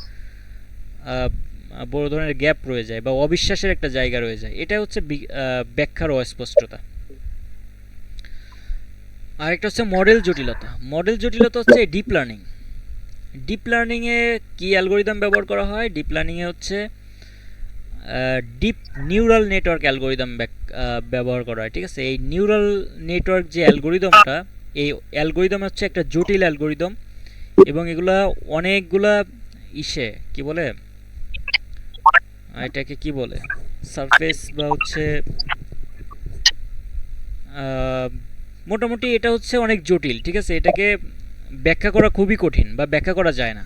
বড় ধরনের গ্যাপ রয়ে যায় বা অবিশ্বাসের একটা জায়গা রয়ে যায়। এটা হচ্ছে ব্যাখ্যার অস্পষ্টতা। আরেকটা হচ্ছে মডেল জটিলতা। মডেল জটিলতা হচ্ছে ডিপ লার্নিং। ডিপ লার্নিংয়ে কি অ্যালগোরিদম ব্যবহার করা হয়? ডিপ লার্নিংয়ে হচ্ছে ডিপ নিউরাল নেটওয়ার্ক অ্যালগোরিদম ব্যবহার করা হয়, ঠিক আছে। এই নিউরাল নেটওয়ার্ক যে অ্যালগোরিদমটা, এই অ্যালগোরিদম হচ্ছে একটা জটিল অ্যালগোরিদম এবং এগুলা অনেকগুলা কি বলে এটাকে, কি বলে, সারফেস বা হচ্ছে মোটামুটি এটা হচ্ছে অনেক জটিল, ঠিক আছে। এটাকে ব্যাখ্যা করা খুবই কঠিন বা ব্যাখ্যা করা যায় না।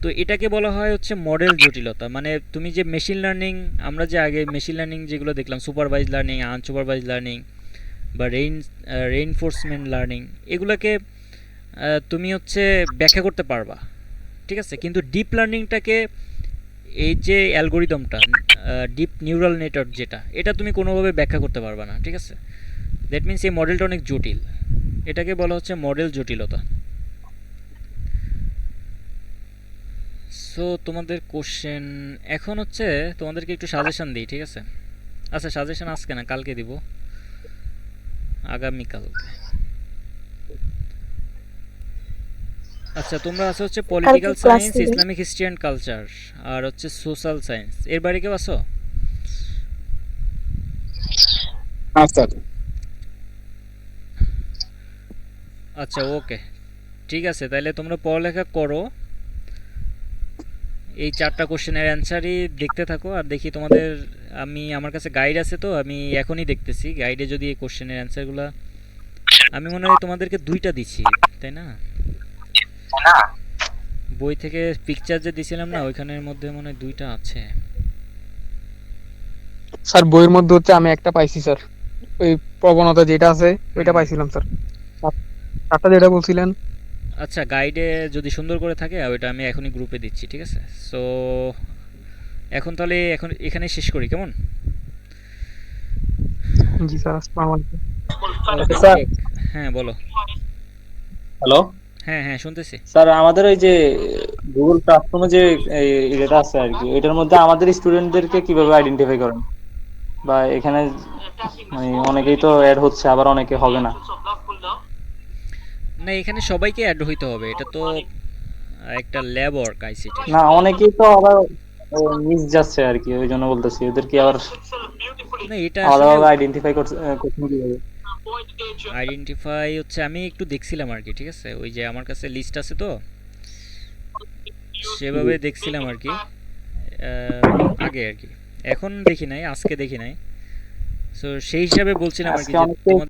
তো এটাকে বলা হয় হচ্ছে মডেল জটিলতা। মানে তুমি যে মেশিন লার্নিং, আমরা যে আগে মেশিন লার্নিং যেগুলো দেখলাম, সুপারভাইজ লার্নিং, আনসুপারভাইজ লার্নিং বা রেইনফোর্সমেন্ট লার্নিং, এগুলোকে তুমি হচ্ছে ব্যাখ্যা করতে পারবা, ঠিক আছে। কিন্তু ডিপ লার্নিংটাকে, এই যে অ্যালগোরিদমটা ডিপ নিউরাল নেটওয়ার্ক যেটা, এটা তুমি কোনোভাবে ব্যাখ্যা করতে পারবা না, ঠিক আছে। দ্যাট মিনস এই মডেলটা অনেক জটিল, এটাকে বলা হচ্ছে মডেল জটিলতা। সো তোমাদের কোশ্চেন এখন হচ্ছে, তোমাদেরকে একটু সাজেশন দিই, ঠিক আছে। আচ্ছা সাজেশন আজকে না, কালকে দিব, আগামীকালকে। আচ্ছা তোমরা আছো হচ্ছে political science, Islamic history and culture, আর হচ্ছে সোশ্যাল সায়েন্স। এর বাইরে কেউ আছো? আচ্ছা ওকে, ঠিক আছে, তাহলে তোমরা পড়ালেখা করো, এই 4টা কোশ্চেনের অ্যান্সারই দেখতে থাকো। আর দেখি তোমাদের, আমার কাছে গাইড আছে, তো আমি এখনই দেখতেছি গাইডে যদি এই কোশ্চেনের অ্যান্সারগুলো, আমি মনে হয় তোমাদেরকে 2টা দিছি, তাই না? বই থেকে পিকচার যে দিছিলাম না, ওইখানের মধ্যে মনে হয় 2টা আছে। স্যার বইয়ের মধ্যে হচ্ছে আমি একটা পাইছি স্যার, ওই প্রবণতা যেটা আছে ওইটা পাইছিলাম স্যার, আপনারা যেটা বলছিলেন। আচ্ছা গাইডে যদি সুন্দর করে থাকে ওইটা আমি এখনই গ্রুপে দিচ্ছি, ঠিক আছে। সো এখন তাহলে এখানে শেষ করি, কেমন? জি স্যার, আসসালামু আলাইকুম। স্যার হ্যাঁ বলো। হ্যালো, হ্যাঁ হ্যাঁ শুনতেছি। স্যার আমাদের ওই যে গুগল ক্লাসরুমে যে এটা আছে আর কি, এটার মধ্যে আমাদের স্টুডেন্টদেরকে কিভাবে আইডেন্টিফাই করেন? বা এখানে মানে অনেকেই তো অ্যাড হচ্ছে, আবার অনেকে হবে না। না, এখানে সবাইকে অ্যাড হইতে হবে, এটা তো একটা ল্যাব ওয়ার্ক আইসিটি। না, অনেকেই তো আবার মিস যাচ্ছে আর কি, ওই জন্য বলতেছি ওদের কি আবার না, এটা আসলে আলাদাভাবে আইডেন্টিফাই করছেন কিভাবে? আইডেন্টিফাই হচ্ছে আমি একটু দেখছিলাম আর কি, ঠিক আছে, ওই যে আমার কাছে লিস্ট আছে তো, সেভাবে দেখছিলাম আর কি, আগে আর কি, এখন দেখি নাই, আজকে দেখি নাই, সো সেই হিসাবে বলছিলাম আর কি আজকে যে অনেকে তোমার